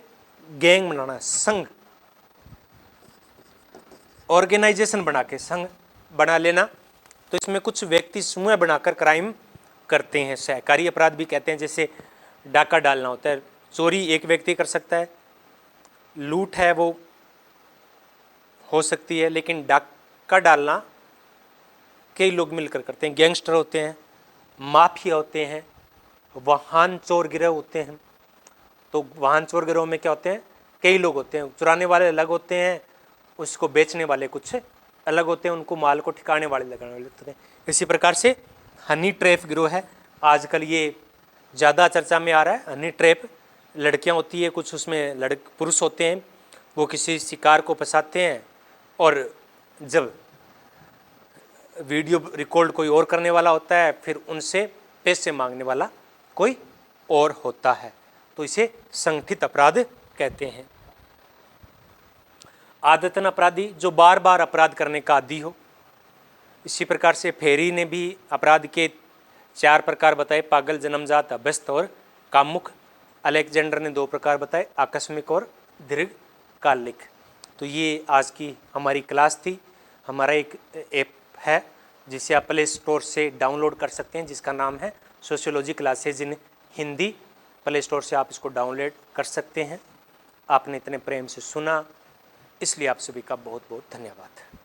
गैंग बनाना, संघ, ऑर्गेनाइजेशन बना के, संघ बना लेना। तो इसमें कुछ व्यक्ति समूह बनाकर क्राइम करते हैं। सहकारी अपराध भी कहते हैं, जैसे डाका डालना होता है, चोरी एक व्यक्ति कर सकता है, लूट है वो हो सकती है, लेकिन डाका डालना कई लोग मिलकर करते हैं। गैंगस्टर होते हैं, माफिया होते हैं, वाहन चोर गिरोह होते हैं। तो वाहन चोर गिरोह में क्या होते हैं, कई लोग होते हैं, चुराने वाले अलग होते हैं, उसको बेचने वाले कुछ अलग होते हैं, उनको माल को ठिकाने वाले लगाने वाले होते हैं। इसी प्रकार से हनी ट्रैप गिरोह है, आजकल ये ज़्यादा चर्चा में आ रहा है। हनी ट्रैप, लड़कियां होती है कुछ, उसमें पुरुष होते हैं, वो किसी शिकार को फंसाते हैं और जब वीडियो रिकॉर्ड कोई और करने वाला होता है, फिर उनसे पैसे मांगने वाला कोई और होता है, तो इसे संगठित अपराध कहते हैं। आदतन अपराधी, जो बार बार अपराध करने का आदी हो। इसी प्रकार से फेरी ने भी अपराध के 4 प्रकार बताए, पागल, जन्मजात, अभ्यस्त और कामुक। अलेक्जेंडर ने 2 प्रकार बताए, आकस्मिक और दीर्घकालिक। तो ये आज की हमारी क्लास थी। हमारा एक ऐप है जिसे आप प्ले स्टोर से डाउनलोड कर सकते हैं, जिसका नाम है sociology classes in Hindi. Play store से आप इसको डाउनलोड कर सकते हैं। आपने इतने प्रेम से सुना, इसलिए आप सभी का बहुत बहुत धन्यवाद।